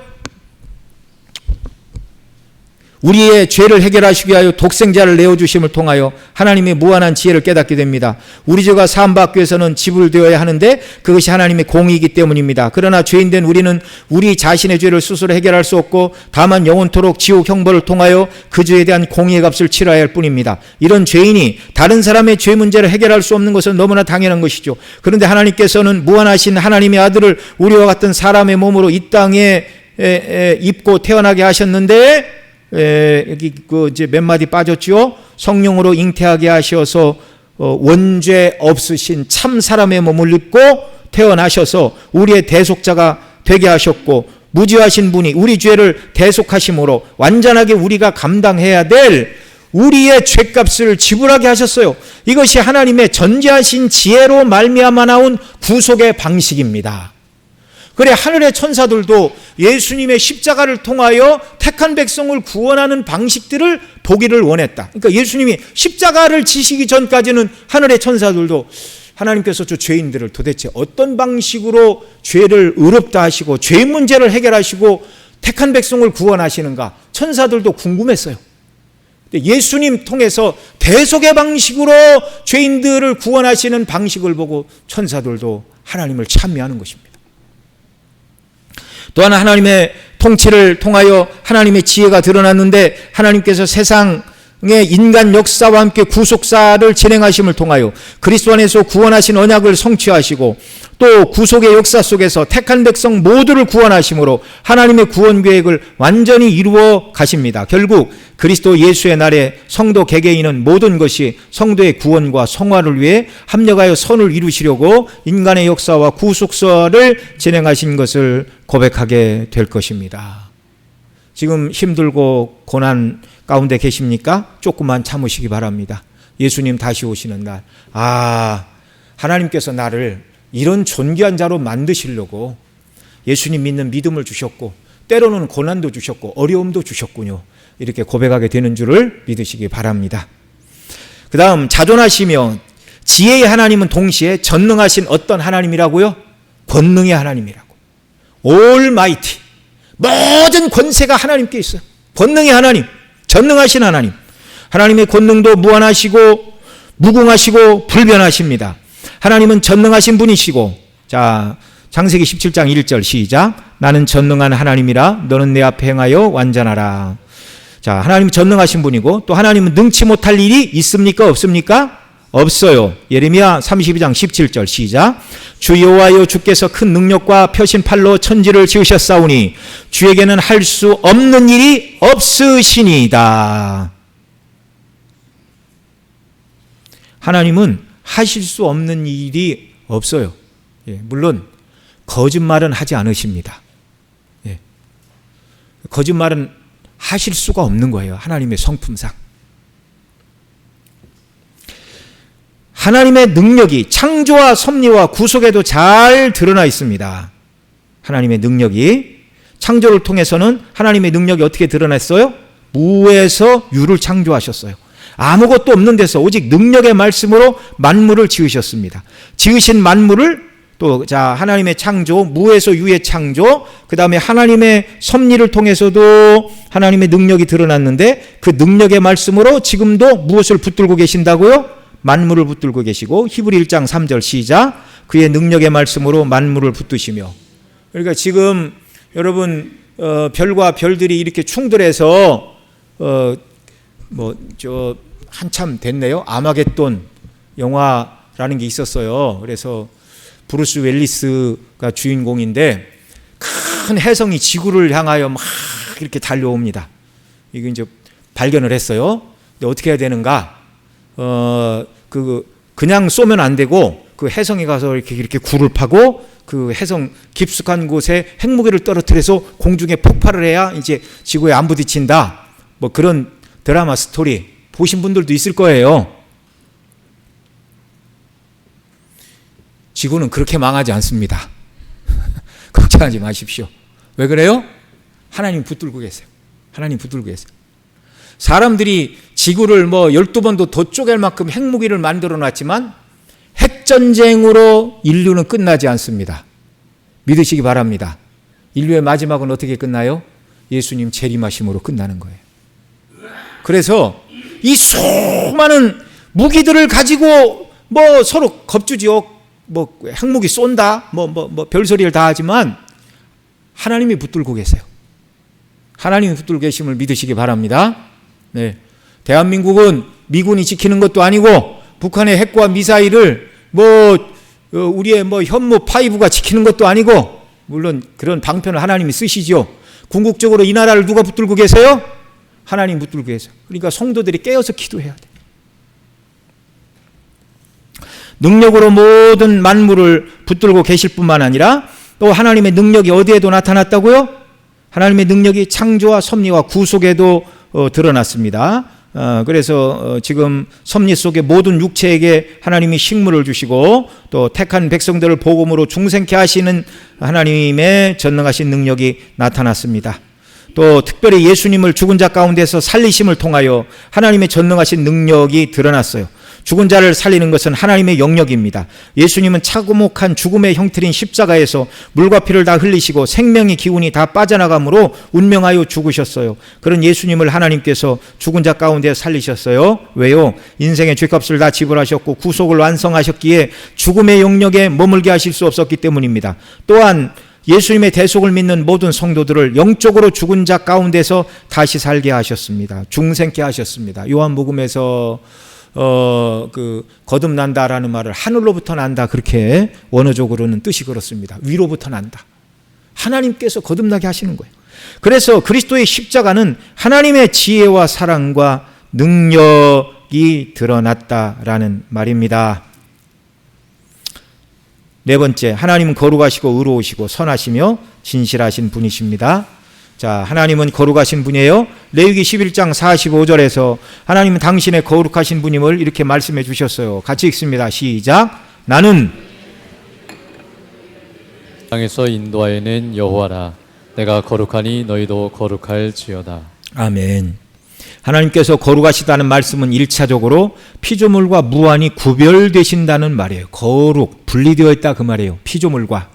우리의 죄를 해결하시기 위하여 독생자를 내어주심을 통하여 하나님의 무한한 지혜를 깨닫게 됩니다. 우리 죄가 사함받기 위해서는 지불되어야 하는데 그것이 하나님의 공의이기 때문입니다. 그러나 죄인된 우리는 우리 자신의 죄를 스스로 해결할 수 없고 다만 영원토록 지옥 형벌을 통하여 그 죄에 대한 공의의 값을 치러야 할 뿐입니다. 이런 죄인이 다른 사람의 죄 문제를 해결할 수 없는 것은 너무나 당연한 것이죠. 그런데 하나님께서는 무한하신 하나님의 아들을 우리와 같은 사람의 몸으로 이 땅에 입고 태어나게 하셨는데 여기 이제 몇 마디 빠졌죠. 성령으로 잉태하게 하셔서 원죄 없으신 참 사람의 몸을 입고 태어나셔서 우리의 대속자가 되게 하셨고, 무지하신 분이 우리 죄를 대속하심으로 완전하게 우리가 감당해야 될 우리의 죄값을 지불하게 하셨어요. 이것이 하나님의 전지하신 지혜로 말미암아 나온 구속의 방식입니다. 그래, 하늘의 천사들도 예수님의 십자가를 통하여 택한 백성을 구원하는 방식들을 보기를 원했다. 그러니까 예수님이 십자가를 지시기 전까지는 하늘의 천사들도 하나님께서 저 죄인들을 도대체 어떤 방식으로 죄를 의롭다 하시고 죄 문제를 해결하시고 택한 백성을 구원하시는가, 천사들도 궁금했어요. 예수님 통해서 대속의 방식으로 죄인들을 구원하시는 방식을 보고 천사들도 하나님을 찬미하는 것입니다. 또한 하나님의 통치를 통하여 하나님의 지혜가 드러났는데, 하나님께서 세상의 인간 역사와 함께 구속사를 진행하심을 통하여 그리스도 안에서 구원하신 언약을 성취하시고 또 구속의 역사 속에서 택한 백성 모두를 구원하심으로 하나님의 구원 계획을 완전히 이루어 가십니다. 결국 그리스도 예수의 날에 성도 개개인은 모든 것이 성도의 구원과 성화를 위해 합력하여 선을 이루시려고 인간의 역사와 구속사를 진행하신 것을 고백하게 될 것입니다. 지금 힘들고 고난 가운데 계십니까? 조금만 참으시기 바랍니다. 예수님 다시 오시는 날, 하나님께서 나를 이런 존귀한 자로 만드시려고 예수님 믿는 믿음을 주셨고 때로는 고난도 주셨고 어려움도 주셨군요. 이렇게 고백하게 되는 줄을 믿으시기 바랍니다. 그 다음, 자존하시며 지혜의 하나님은 동시에 전능하신 어떤 하나님이라고요? 권능의 하나님이라고. 올마이티, 모든 권세가 하나님께 있어요. 권능의 하나님, 전능하신 하나님. 하나님의 권능도 무한하시고 무궁하시고 불변하십니다. 하나님은 전능하신 분이시고, 자, 창세기 17장 1절 시작. 나는 전능한 하나님이라 너는 내 앞에 행하여 완전하라. 자, 하나님은 전능하신 분이고 또 하나님은 능치 못할 일이 있습니까? 없습니까? 없어요. 예레미야 32장 17절 시작. 주 여호와여, 주께서 큰 능력과 펴신 팔로 천지를 지으셨사오니 주에게는 할 수 없는 일이 없으시니이다. 하나님은 하실 수 없는 일이 없어요. 물론 거짓말은 하지 않으십니다. 거짓말은 하실 수가 없는 거예요. 하나님의 성품상. 하나님의 능력이 창조와 섭리와 구속에도 잘 드러나 있습니다. 하나님의 능력이, 창조를 통해서는 하나님의 능력이 어떻게 드러났어요? 무에서 유를 창조하셨어요. 아무것도 없는 데서 오직 능력의 말씀으로 만물을 지으셨습니다. 지으신 만물을 또, 자, 하나님의 창조, 무에서 유의 창조, 그 다음에 하나님의 섭리를 통해서도 하나님의 능력이 드러났는데 그 능력의 말씀으로 지금도 무엇을 붙들고 계신다고요? 만물을 붙들고 계시고, 히브리 1장 3절 시작. 그의 능력의 말씀으로 만물을 붙드시며. 그러니까 지금 여러분 별과 별들이 이렇게 충돌해서 한참 됐네요. 아마겟돈 영화라는 게 있었어요. 그래서 브루스 웰리스가 주인공인데 큰 혜성이 지구를 향하여 막 이렇게 달려옵니다. 이거 이제 발견을 했어요. 근데 어떻게 해야 되는가? 그 그냥 쏘면 안 되고 그 해성에 가서 이렇게 굴을 파고 그 해성 깊숙한 곳에 핵무기를 떨어뜨려서 공중에 폭발을 해야 이제 지구에 안 부딪힌다. 뭐 그런 드라마 스토리 보신 분들도 있을 거예요. 지구는 그렇게 망하지 않습니다. 걱정하지 마십시오. 왜 그래요? 하나님 붙들고 계세요. 하나님 붙들고 계세요. 사람들이 지구를 뭐 12번도 더 쪼갤 만큼 핵무기를 만들어 놨지만 핵전쟁으로 인류는 끝나지 않습니다. 믿으시기 바랍니다. 인류의 마지막은 어떻게 끝나요? 예수님 재림하심으로 끝나는 거예요. 그래서 이 수많은 무기들을 가지고 뭐 서로 겁주지요. 뭐 핵무기 쏜다. 뭐 별소리를 다 하지만 하나님이 붙들고 계세요. 하나님이 붙들고 계심을 믿으시기 바랍니다. 네. 대한민국은 미군이 지키는 것도 아니고 북한의 핵과 미사일을 우리의 현무 5가 지키는 것도 아니고, 물론 그런 방편을 하나님이 쓰시죠. 궁극적으로 이 나라를 누가 붙들고 계세요? 하나님 붙들고 계세요. 그러니까 성도들이 깨어서 기도해야 돼. 능력으로 모든 만물을 붙들고 계실 뿐만 아니라 또 하나님의 능력이 어디에도 나타났다고요? 하나님의 능력이 창조와 섭리와 구속에도 드러났습니다. 그래서 지금 섭리 속의 모든 육체에게 하나님이 식물을 주시고 또 택한 백성들을 복음으로 중생케 하시는 하나님의 전능하신 능력이 나타났습니다. 또 특별히 예수님을 죽은 자 가운데서 살리심을 통하여 하나님의 전능하신 능력이 드러났어요. 죽은 자를 살리는 것은 하나님의 영역입니다. 예수님은 차고목한 죽음의 형틀인 십자가에서 물과 피를 다 흘리시고 생명의 기운이 다 빠져나감으로 운명하여 죽으셨어요. 그런 예수님을 하나님께서 죽은 자 가운데 살리셨어요. 왜요? 인생의 죄값을 다 지불하셨고 구속을 완성하셨기에 죽음의 영역에 머물게 하실 수 없었기 때문입니다. 또한 예수님의 대속을 믿는 모든 성도들을 영적으로 죽은 자 가운데서 다시 살게 하셨습니다. 중생케 하셨습니다. 요한복음에서 거듭난다라는 말을 하늘로부터 난다, 그렇게 원어적으로는 뜻이 그렇습니다. 위로부터 난다. 하나님께서 거듭나게 하시는 거예요. 그래서 그리스도의 십자가는 하나님의 지혜와 사랑과 능력이 드러났다라는 말입니다. 네 번째, 하나님은 거룩하시고 의로우시고 선하시며 진실하신 분이십니다. 자, 하나님은 거룩하신 분이에요. 레위기 11장 45절에서 하나님은 당신의 거룩하신 분임을 이렇게 말씀해 주셨어요. 같이 읽습니다. 시작. 나는 땅에서 인도하여낸 여호와라. 내가 거룩하니 너희도 거룩할지어다. 아멘. 하나님께서 거룩하시다는 말씀은 1차적으로 피조물과 무한히 구별되신다는 말이에요. 거룩, 분리되어 있다 그 말이에요. 피조물과.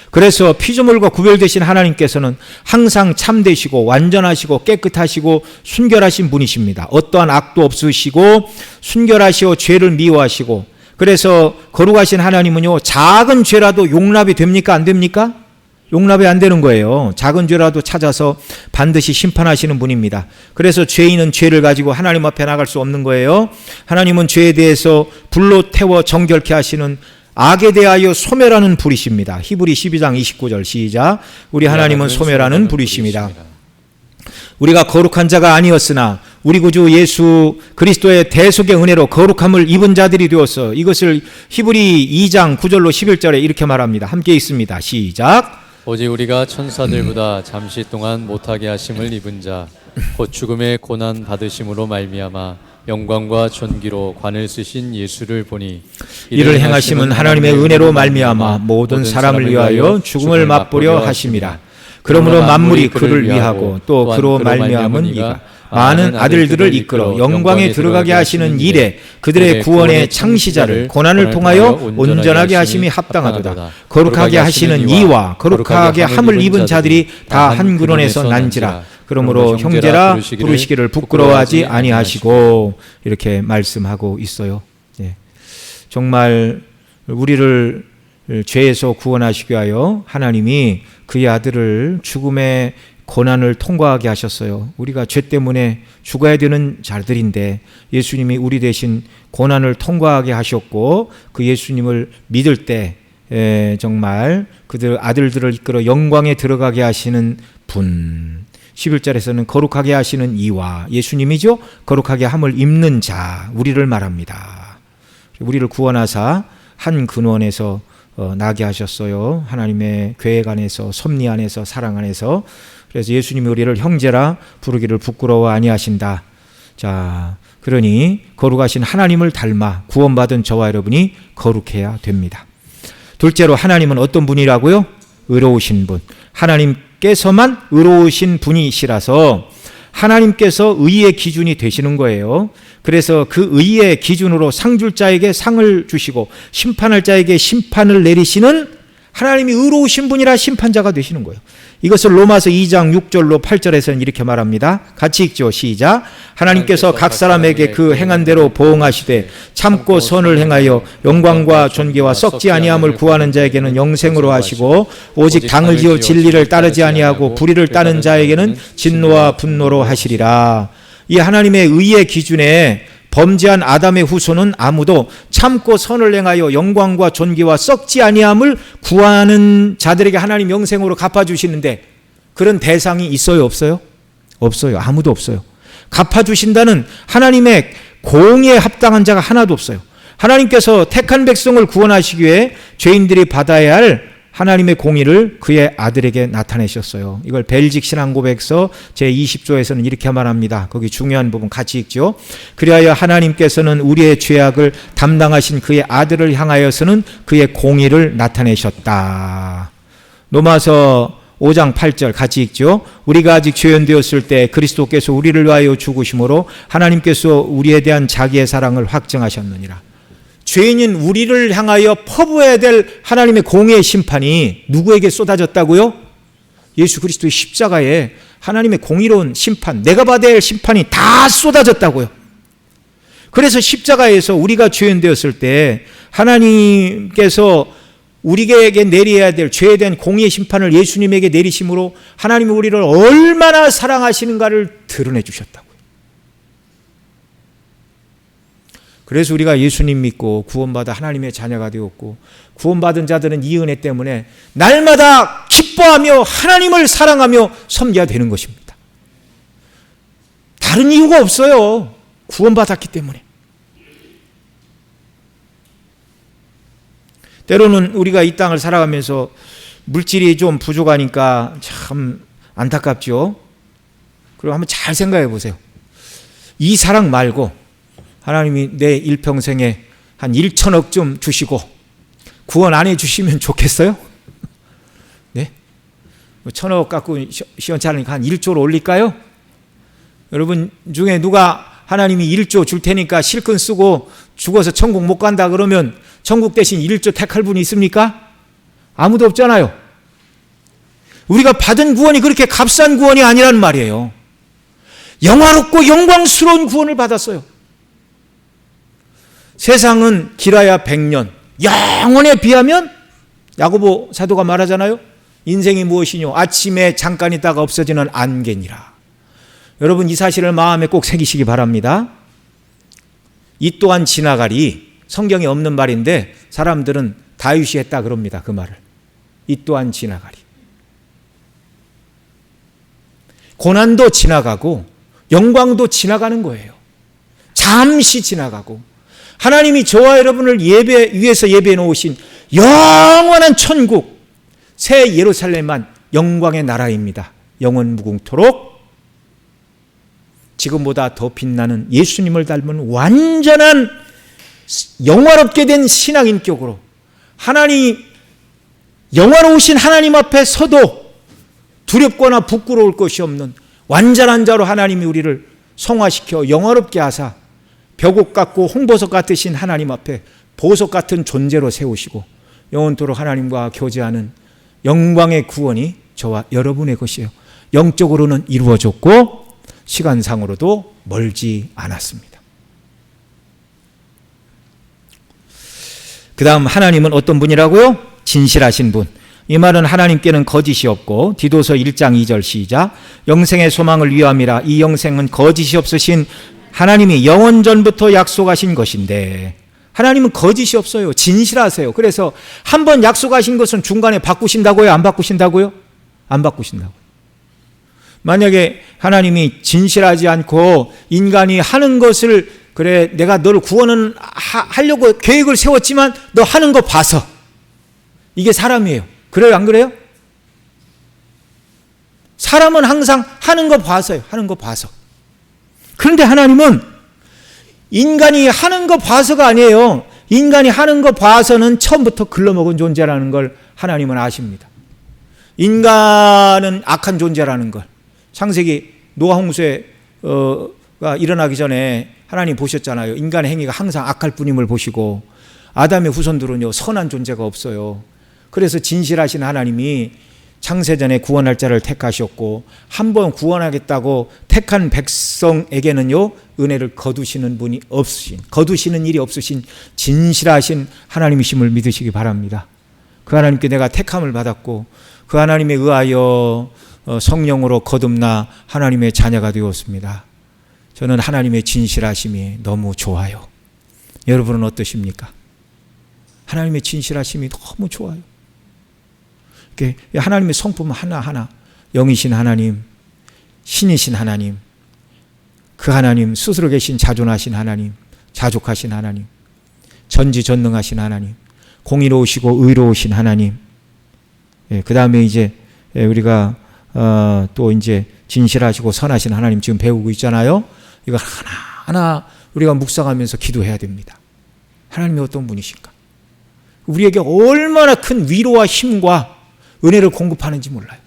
그래서 피조물과 구별되신 하나님께서는 항상 참되시고 완전하시고 깨끗하시고 순결하신 분이십니다. 어떠한 악도 없으시고 순결하시고 죄를 미워하시고, 그래서 거룩하신 하나님은요, 작은 죄라도 용납이 됩니까? 안 됩니까? 용납이 안 되는 거예요. 작은 죄라도 찾아서 반드시 심판하시는 분입니다. 그래서 죄인은 죄를 가지고 하나님 앞에 나갈 수 없는 거예요. 하나님은 죄에 대해서 불로 태워 정결케 하시는, 악에 대하여 소멸하는 불이십니다. 히브리 12장 29절 시작. 우리 하나님은 소멸하는 불이십니다. 우리가 거룩한 자가 아니었으나 우리 구주 예수 그리스도의 대속의 은혜로 거룩함을 입은 자들이 되었어. 이것을 히브리 2장 9절로 11절에 이렇게 말합니다. 함께 읽습니다. 시작. 오직 우리가 천사들보다 잠시 동안 못하게 하심을 입은 자 곧 죽음의 고난 받으심으로 말미암아 영광과 존귀로 관을 쓰신 예수를 보니 이를 행하심은 하나님의 은혜로 말미암아 모든 사람을 위하여 죽음을 맛보려 하심이라. 그러므로 만물이 그를 위하고 또 그로 말미암은 이가 많은 아들들을 이끌어 영광에 들어가게 하시는 일에 그들의 구원의 창시자를 고난을 통하여 온전하게 하심이 합당하도다. 거룩하게 하시는 이와 거룩하게 함을 입은 자들이 다 한 근원에서 난지라. 그러므로 형제라 부르시기를 부끄러워하지 아니하시고, 이렇게 말씀하고 있어요. 예. 정말 우리를 죄에서 구원하시기 위하여 하나님이 그의 아들을 죽음의 고난을 통과하게 하셨어요. 우리가 죄 때문에 죽어야 되는 자들인데 예수님이 우리 대신 고난을 통과하게 하셨고, 그 예수님을 믿을 때 정말 그들 아들들을 이끌어 영광에 들어가게 하시는 분. 11절에서는 거룩하게 하시는 이와, 예수님이죠. 거룩하게 함을 입는 자, 우리를 말합니다. 우리를 구원하사 한 근원에서 나게 하셨어요. 하나님의 계획 안에서, 섭리 안에서, 사랑 안에서. 그래서 예수님이 우리를 형제라 부르기를 부끄러워 아니하신다. 자, 그러니 거룩하신 하나님을 닮아 구원받은 저와 여러분이 거룩해야 됩니다. 둘째로 하나님은 어떤 분이라고요? 의로우신 분. 하나님께서만 의로우신 분이시라서 하나님께서 의의 기준이 되시는 거예요. 그래서 그 의의 기준으로 상 줄 자에게 상을 주시고 심판할 자에게 심판을 내리시는 하나님이 의로우신 분이라 심판자가 되시는 거예요. 이것을 로마서 2장 6절로 8절에서는 이렇게 말합니다. 같이 읽죠. 시작. 하나님께서 각 사람에게 그 행한 대로 보응하시되 참고 선을 행하여 영광과 존귀와 썩지 아니함을 구하는 자에게는 영생으로 하시고 오직 당을 지어 진리를 따르지 아니하고 불의를 따는 자에게는 진노와 분노로 하시리라. 이 하나님의 의의 기준에 범죄한 아담의 후손은 아무도 참고 선을 행하여 영광과 존귀와 썩지 아니함을 구하는 자들에게 하나님 영생으로 갚아주시는데 그런 대상이 있어요? 없어요? 없어요. 아무도 없어요. 갚아주신다는 하나님의 공의에 합당한 자가 하나도 없어요. 하나님께서 택한 백성을 구원하시기 위해 죄인들이 받아야 할 하나님의 공의를 그의 아들에게 나타내셨어요. 이걸 벨직 신앙고백서 제20조에서는 이렇게 말합니다. 거기 중요한 부분 같이 읽죠. 그리하여 하나님께서는 우리의 죄악을 담당하신 그의 아들을 향하여서는 그의 공의를 나타내셨다. 로마서 5장 8절 같이 읽죠. 우리가 아직 죄인되었을 때 그리스도께서 우리를 위하여 죽으심으로 하나님께서 우리에 대한 자기의 사랑을 확증하셨느니라. 죄인인 우리를 향하여 퍼부어야 될 하나님의 공의의 심판이 누구에게 쏟아졌다고요? 예수 그리스도의 십자가에 하나님의 공의로운 심판, 내가 받아야 할 심판이 다 쏟아졌다고요. 그래서 십자가에서 우리가 죄인 되었을 때 하나님께서 우리에게 내려야 될 죄에 대한 공의의 심판을 예수님에게 내리심으로 하나님이 우리를 얼마나 사랑하시는가를 드러내 주셨다고요. 그래서 우리가 예수님 믿고 구원받아 하나님의 자녀가 되었고 구원받은 자들은 이 은혜 때문에 날마다 기뻐하며 하나님을 사랑하며 섬겨야 되는 것입니다. 다른 이유가 없어요. 구원받았기 때문에. 때로는 우리가 이 땅을 살아가면서 물질이 좀 부족하니까 참 안타깝죠. 그럼 한번 잘 생각해 보세요. 이 사랑 말고 하나님이 내 일평생에 한 1천억 좀 주시고 구원 안 해주시면 좋겠어요? 네? 1,000억 갖고 시원찮으니까 한 1조로 올릴까요? 여러분 중에 누가 하나님이 1조 줄 테니까 실컷 쓰고 죽어서 천국 못 간다 그러면 천국 대신 1조 택할 분이 있습니까? 아무도 없잖아요. 우리가 받은 구원이 그렇게 값싼 구원이 아니란 말이에요. 영화롭고 영광스러운 구원을 받았어요. 세상은 길어야 100년, 영원에 비하면 야고보 사도가 말하잖아요. 인생이 무엇이뇨? 아침에 잠깐 있다가 없어지는 안개니라. 여러분 이 사실을 마음에 꼭 새기시기 바랍니다. 이 또한 지나가리. 성경에 없는 말인데 사람들은 다윗이 했다 그럽니다. 그 말을. 이 또한 지나가리. 고난도 지나가고 영광도 지나가는 거예요. 잠시 지나가고 하나님이 저와 여러분을 위해서 예배해 놓으신 영원한 천국 새 예루살렘만 영광의 나라입니다. 영원 무궁토록 지금보다 더 빛나는 예수님을 닮은 완전한 영화롭게 된 신앙인격으로 하나님 영화로우신 하나님 앞에 서도 두렵거나 부끄러울 것이 없는 완전한 자로 하나님이 우리를 성화시켜 영화롭게 하사 벽옥 같고 홍보석 같으신 하나님 앞에 보석 같은 존재로 세우시고 영원토록 하나님과 교제하는 영광의 구원이 저와 여러분의 것이에요. 영적으로는 이루어졌고 시간상으로도 멀지 않았습니다. 그 다음 하나님은 어떤 분이라고요? 진실하신 분. 이 말은 하나님께는 거짓이 없고 디도서 1장 2절 시작. 영생의 소망을 위함이라. 이 영생은 거짓이 없으신 하나님이 영원전부터 약속하신 것인데 하나님은 거짓이 없어요. 진실하세요. 그래서 한번 약속하신 것은 중간에 바꾸신다고요? 안 바꾸신다고요? 안 바꾸신다고요. 만약에 하나님이 진실하지 않고 인간이 하는 것을 그래, 내가 너를 구원은 하려고 계획을 세웠지만 너 하는 거 봐서. 이게 사람이에요. 그래요, 안 그래요? 사람은 항상 하는 거 봐서요. 하는 거 봐서. 그런데 하나님은 인간이 하는 거 봐서가 아니에요. 인간이 하는 거 봐서는 처음부터 글러먹은 존재라는 걸 하나님은 아십니다. 인간은 악한 존재라는 걸. 창세기 노아 홍수가 일어나기 전에 하나님 보셨잖아요. 인간의 행위가 항상 악할 뿐임을 보시고 아담의 후손들은요 선한 존재가 없어요. 그래서 진실하신 하나님이 창세전에 구원할 자를 택하셨고 한 번 구원하겠다고 택한 백성에게는요 은혜를 거두시는 분이 없으신, 거두시는 일이 없으신 진실하신 하나님이심을 믿으시기 바랍니다. 그 하나님께 내가 택함을 받았고 그 하나님에 의하여 성령으로 거듭나 하나님의 자녀가 되었습니다. 저는 하나님의 진실하심이 너무 좋아요. 여러분은 어떠십니까? 하나님의 진실하심이 너무 좋아요. 하나님의 성품 하나하나, 영이신 하나님, 신이신 하나님, 그 하나님, 스스로 계신 자존하신 하나님, 자족하신 하나님, 전지전능하신 하나님, 공의로우시고 의로우신 하나님. 그 다음에 이제 우리가 또 이제 진실하시고 선하신 하나님 지금 배우고 있잖아요. 이걸 하나하나 우리가 묵상하면서 기도해야 됩니다. 하나님이 어떤 분이실까? 우리에게 얼마나 큰 위로와 힘과 은혜를 공급하는지 몰라요.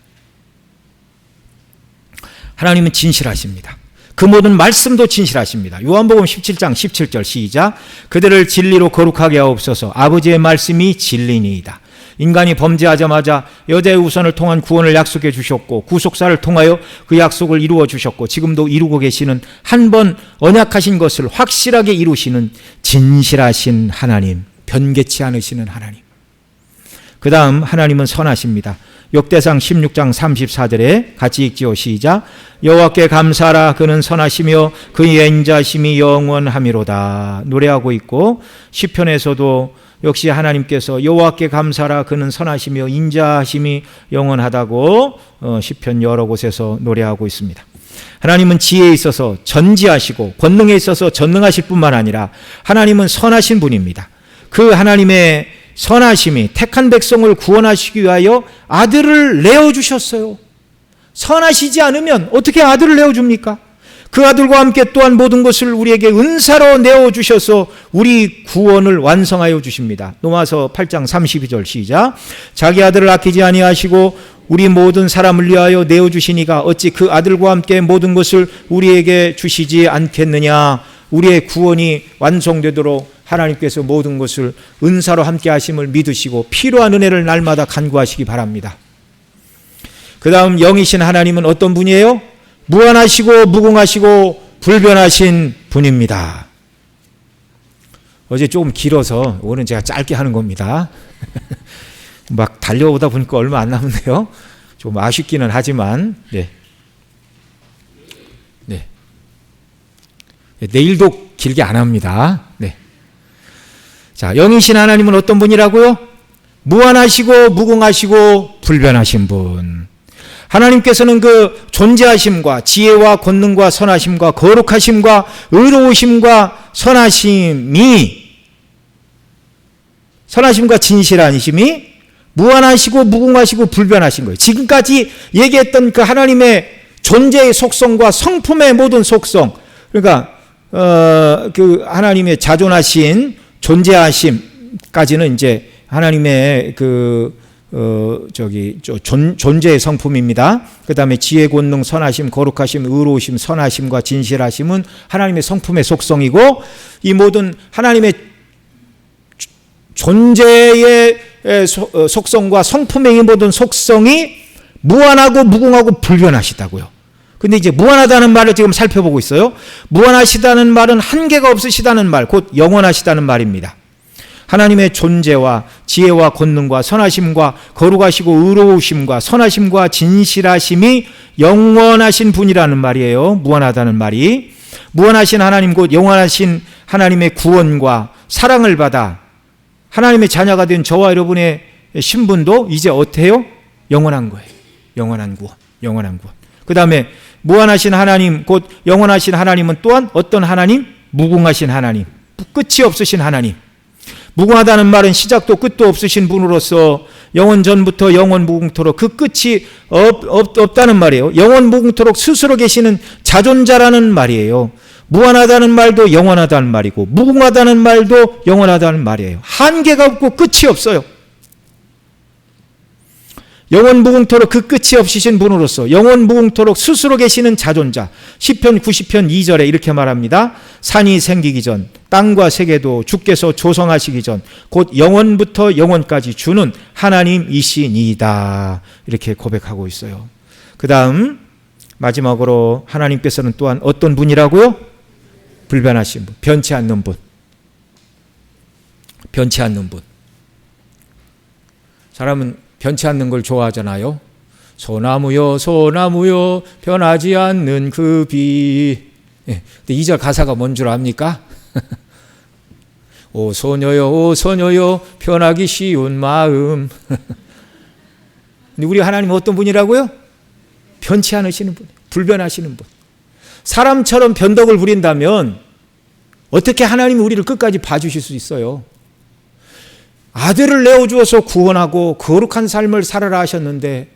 하나님은 진실하십니다. 그 모든 말씀도 진실하십니다. 요한복음 17장 17절 시작. 그들을 진리로 거룩하게 하옵소서. 아버지의 말씀이 진리니이다. 인간이 범죄하자마자 여자의 우선을 통한 구원을 약속해 주셨고 구속사를 통하여 그 약속을 이루어 주셨고 지금도 이루고 계시는 한 번 언약하신 것을 확실하게 이루시는 진실하신 하나님, 변개치 않으시는 하나님. 그 다음 하나님은 선하십니다. 역대상 16장 34절에 같이 읽지요. 시작. 여호와께 감사하라. 그는 선하시며 그의 인자심이 영원하미로다. 노래하고 있고 시편에서도 역시 하나님께서 여호와께 감사하라. 그는 선하시며 인자심이 영원하다고 시편 여러 곳에서 노래하고 있습니다. 하나님은 지혜에 있어서 전지하시고 권능에 있어서 전능하실 뿐만 아니라 하나님은 선하신 분입니다. 그 하나님의 선하심이 택한 백성을 구원하시기 위하여 아들을 내어주셨어요. 선하시지 않으면 어떻게 아들을 내어줍니까? 그 아들과 함께 또한 모든 것을 우리에게 은사로 내어주셔서 우리 구원을 완성하여 주십니다. 로마서 8장 32절 시작. 자기 아들을 아끼지 아니하시고 우리 모든 사람을 위하여 내어주시니가 어찌 그 아들과 함께 모든 것을 우리에게 주시지 않겠느냐. 우리의 구원이 완성되도록 하나님께서 모든 것을 은사로 함께 하심을 믿으시고 필요한 은혜를 날마다 간구하시기 바랍니다. 그 다음 영이신 하나님은 어떤 분이에요? 무한하시고 무궁하시고 불변하신 분입니다. 어제 조금 길어서 오늘은 제가 짧게 하는 겁니다. 막 달려오다 보니까 얼마 안 남았네요. 좀 아쉽기는 하지만 네. 내일도 길게 안 합니다. 네. 자, 영이신 하나님은 어떤 분이라고요? 무한하시고 무궁하시고 불변하신 분. 하나님께서는 그 존재하심과 지혜와 권능과 선하심과 거룩하심과 의로우심과 선하심과 진실하심이 무한하시고 무궁하시고 불변하신 거예요. 지금까지 얘기했던 그 하나님의 존재의 속성과 성품의 모든 속성, 그러니까 그 하나님의 자존하신 존재하심까지는 이제 하나님의 존재의 성품입니다. 그 다음에 지혜, 권능, 선하심, 거룩하심, 의로우심, 선하심과 진실하심은 하나님의 성품의 속성이고 이 모든 하나님의 존재의 속성과 성품의 이 모든 속성이 무한하고 무궁하고 불변하시다고요. 근데 이제 무한하다는 말을 지금 살펴보고 있어요. 무한하시다는 말은 한계가 없으시다는 말, 곧 영원하시다는 말입니다. 하나님의 존재와 지혜와 권능과 선하심과 거룩하시고 의로우심과 선하심과 진실하심이 영원하신 분이라는 말이에요. 무한하다는 말이. 무한하신 하나님 곧 영원하신 하나님의 구원과 사랑을 받아 하나님의 자녀가 된 저와 여러분의 신분도 이제 어때요? 영원한 거예요. 영원한 구원. 영원한 구원. 그 다음에 무한하신 하나님 곧 영원하신 하나님은 또한 어떤 하나님? 무궁하신 하나님, 끝이 없으신 하나님. 무궁하다는 말은 시작도 끝도 없으신 분으로서 영원 전부터 영원 무궁토록 그 끝이 없다는 말이에요. 영원 무궁토록 스스로 계시는 자존자라는 말이에요. 무한하다는 말도 영원하다는 말이고 무궁하다는 말도 영원하다는 말이에요. 한계가 없고 끝이 없어요. 영원 무궁토록 그 끝이 없으신 분으로서 영원 무궁토록 스스로 계시는 자존자. 시편 90편 2절에 이렇게 말합니다. 산이 생기기 전 땅과 세계도 주께서 조성하시기 전 곧 영원부터 영원까지 주는 하나님이시니이다. 이렇게 고백하고 있어요. 그 다음 마지막으로 하나님께서는 또한 어떤 분이라고요? 불변하신 분, 변치 않는 분. 변치 않는 분. 사람은 변치 않는 걸 좋아하잖아요. 소나무여 소나무여 변하지 않는 그 빛. 예, 근데 2절 가사가 뭔 줄 압니까? 오 소녀여 오 소녀여 변하기 쉬운 마음. 근데 우리 하나님은 어떤 분이라고요? 변치 않으시는 분, 불변하시는 분. 사람처럼 변덕을 부린다면 어떻게 하나님이 우리를 끝까지 봐주실 수 있어요? 아들을 내어주어서 구원하고 거룩한 삶을 살아라 하셨는데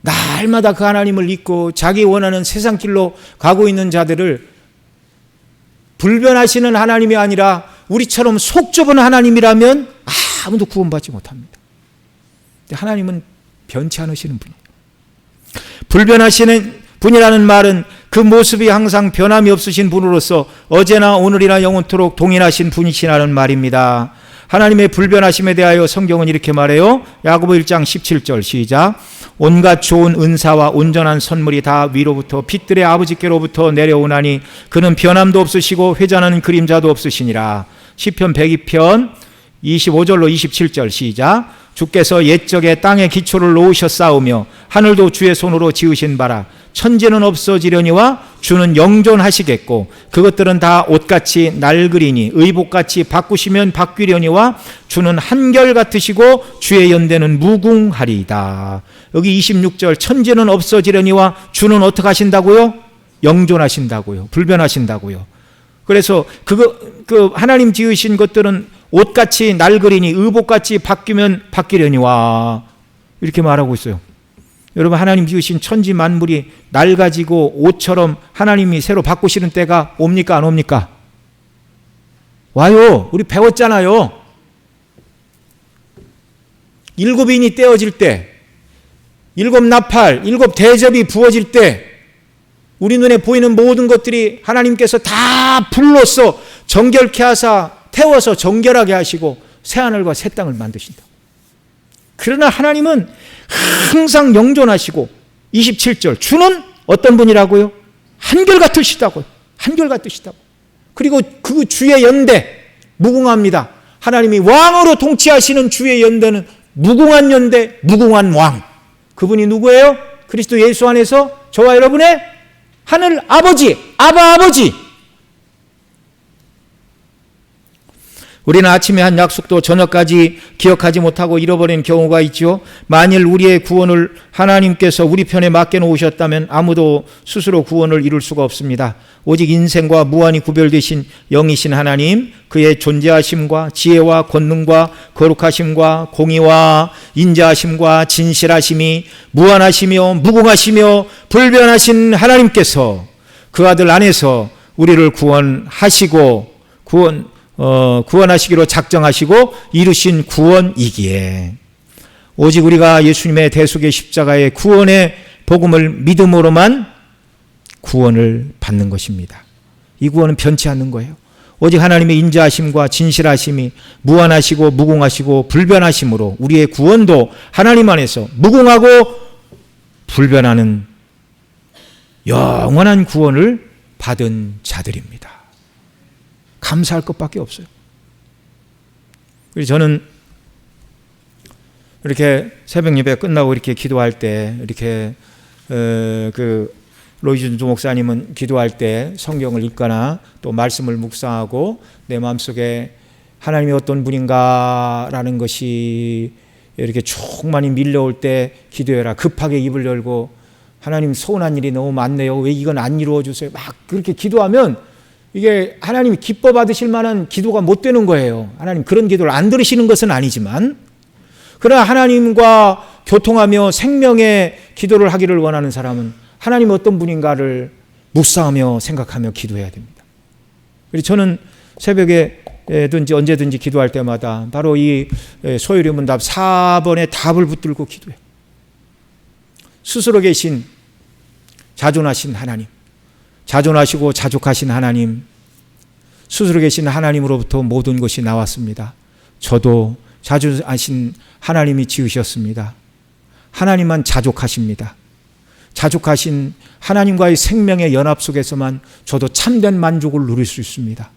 날마다 그 하나님을 잊고 자기 원하는 세상 길로 가고 있는 자들을 불변하시는 하나님이 아니라 우리처럼 속 좁은 하나님이라면 아무도 구원받지 못합니다. 근데 하나님은 변치 않으시는 분이에요. 불변하시는 분이라는 말은 그 모습이 항상 변함이 없으신 분으로서 어제나 오늘이나 영원토록 동일하신 분이시라는 말입니다. 하나님의 불변하심에 대하여 성경은 이렇게 말해요. 야고보 1장 17절 시작. 온갖 좋은 은사와 온전한 선물이 다 위로부터 빛들의 아버지께로부터 내려오나니 그는 변함도 없으시고 회전하는 그림자도 없으시니라. 시편 102편 25절로 27절 시작. 주께서 옛적에 땅에 기초를 놓으셨사오며 하늘도 주의 손으로 지으신 바라. 천지는 없어지려니와 주는 영존하시겠고 그것들은 다 옷같이 낡으리니 의복같이 바꾸시면 바뀌려니와 주는 한결같으시고 주의 연대는 무궁하리이다. 여기 26절 천지는 없어지려니와 주는 어떻게 하신다고요? 영존하신다고요. 불변하신다고요. 그래서 그 하나님 지으신 것들은 옷같이 낡으리니 의복같이 바뀌면 바뀌려니와 이렇게 말하고 있어요. 여러분 하나님 지으신 천지 만물이 낡아지고 옷처럼 하나님이 새로 바꾸시는 때가 옵니까 안 옵니까? 와요. 우리 배웠잖아요. 7인이 떼어질 때 7 나팔 7 대접이 부어질 때 우리 눈에 보이는 모든 것들이 하나님께서 다 불로써 정결케 하사 태워서 정결하게 하시고 새하늘과 새 땅을 만드신다. 그러나 하나님은 항상 영존하시고 27절 주는 어떤 분이라고요? 한결같으시다고요. 한결같으시다고. 그리고 그 주의 연대 무궁합니다. 하나님이 왕으로 통치하시는 주의 연대는 무궁한 연대, 무궁한 왕. 그분이 누구예요? 그리스도 예수 안에서 저와 여러분의 하늘 아버지, 아바 아버지. 우리는 아침에 한 약속도 저녁까지 기억하지 못하고 잃어버린 경우가 있죠. 만일 우리의 구원을 하나님께서 우리 편에 맡겨놓으셨다면 아무도 스스로 구원을 이룰 수가 없습니다. 오직 인생과 무한히 구별되신 영이신 하나님, 그의 존재하심과 지혜와 권능과 거룩하심과 공의와 인자하심과 진실하심이 무한하시며 무궁하시며 불변하신 하나님께서 그 아들 안에서 우리를 구원하시고 구원하시기로 작정하시고 이루신 구원이기에 오직 우리가 예수님의 대속의 십자가의 구원의 복음을 믿음으로만 구원을 받는 것입니다. 이 구원은 변치 않는 거예요. 오직 하나님의 인자하심과 진실하심이 무한하시고 무궁하시고 불변하심으로 우리의 구원도 하나님 안에서 무궁하고 불변하는 영원한 구원을 받은 자들입니다. 감사할 것밖에 없어요. 그래서 저는 이렇게 새벽 예배 끝나고 이렇게 기도할 때 이렇게 그 로이준 목사님은 기도할 때 성경을 읽거나 또 말씀을 묵상하고 내 마음속에 하나님이 어떤 분인가라는 것이 이렇게 충만히 밀려올 때 기도해라. 급하게 입을 열고 하나님 서운한 일이 너무 많네요. 왜 이건 안 이루어 주세요? 막 그렇게 기도하면 이게 하나님이 기뻐 받으실 만한 기도가 못 되는 거예요. 하나님 그런 기도를 안 들으시는 것은 아니지만, 그러나 하나님과 교통하며 생명의 기도를 하기를 원하는 사람은 하나님 어떤 분인가를 묵상하며 생각하며 기도해야 됩니다. 그래서 저는 새벽에든지 언제든지 기도할 때마다 바로 이 소요리 문답 4번의 답을 붙들고 기도해요. 스스로 계신 자존하신 하나님, 자존하시고 자족하신 하나님, 스스로 계신 하나님으로부터 모든 것이 나왔습니다. 저도 자존하신 하나님이 지으셨습니다. 하나님만 자족하십니다. 자족하신 하나님과의 생명의 연합 속에서만 저도 참된 만족을 누릴 수 있습니다.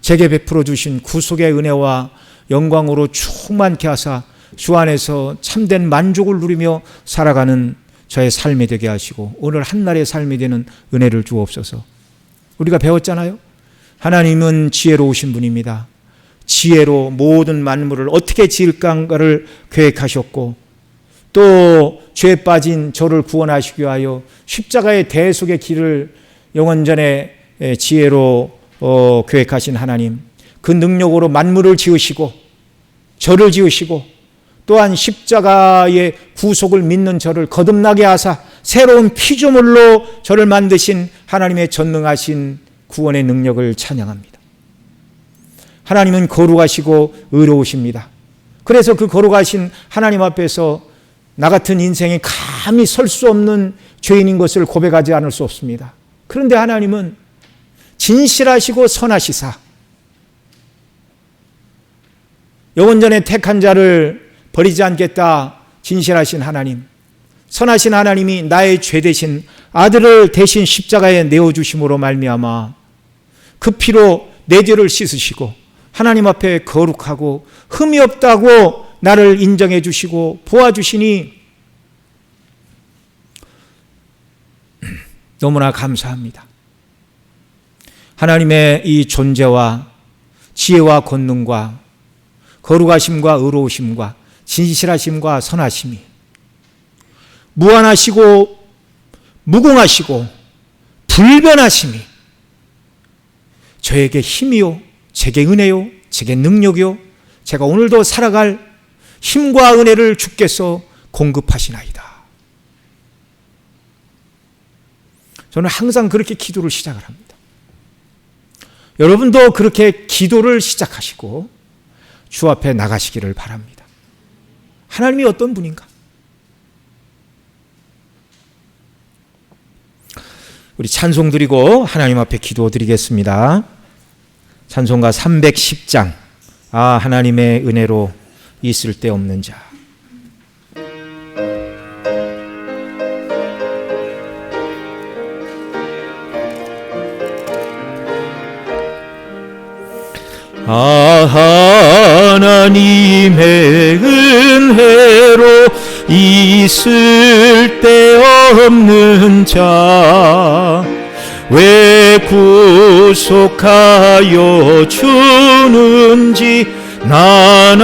제게 베풀어 주신 구속의 은혜와 영광으로 충만케 하사 주 안에서 참된 만족을 누리며 살아가는 저의 삶이 되게 하시고 오늘 한날의 삶이 되는 은혜를 주옵소서. 우리가 배웠잖아요. 하나님은 지혜로우신 분입니다. 지혜로 모든 만물을 어떻게 지을까를 계획하셨고, 또 죄에 빠진 저를 구원하시기 위하여 십자가의 대속의 길을 영원전에 지혜로 계획하신 하나님, 그 능력으로 만물을 지으시고 저를 지으시고 또한 십자가의 구속을 믿는 저를 거듭나게 하사 새로운 피조물로 저를 만드신 하나님의 전능하신 구원의 능력을 찬양합니다. 하나님은 거룩하시고 의로우십니다. 그래서 그 거룩하신 하나님 앞에서 나 같은 인생이 감히 설 수 없는 죄인인 것을 고백하지 않을 수 없습니다. 그런데 하나님은 진실하시고 선하시사 영원전에 택한 자를 버리지 않겠다 진실하신 하나님, 선하신 하나님이 나의 죄 대신 아들을 대신 십자가에 내어주심으로 말미암아 그 피로 내 죄를 씻으시고 하나님 앞에 거룩하고 흠이 없다고 나를 인정해 주시고 보아주시니 너무나 감사합니다. 하나님의 이 존재와 지혜와 권능과 거룩하심과 의로우심과 진실하심과 선하심이 무한하시고 무궁하시고 불변하심이 저에게 힘이요, 제게 은혜요, 제게 능력이요, 제가 오늘도 살아갈 힘과 은혜를 주께서 공급하시나이다. 저는 항상 그렇게 기도를 시작을 합니다. 여러분도 그렇게 기도를 시작하시고 주 앞에 나가시기를 바랍니다. 하나님이 어떤 분인가? 우리 찬송 드리고 하나님 앞에 기도 드리겠습니다. 찬송가 310장, 아 하나님의 은혜로 있을 데 없는 자. 아 하나님의 은혜로 있을 데 없는 자, 왜 구속하여 주는지 난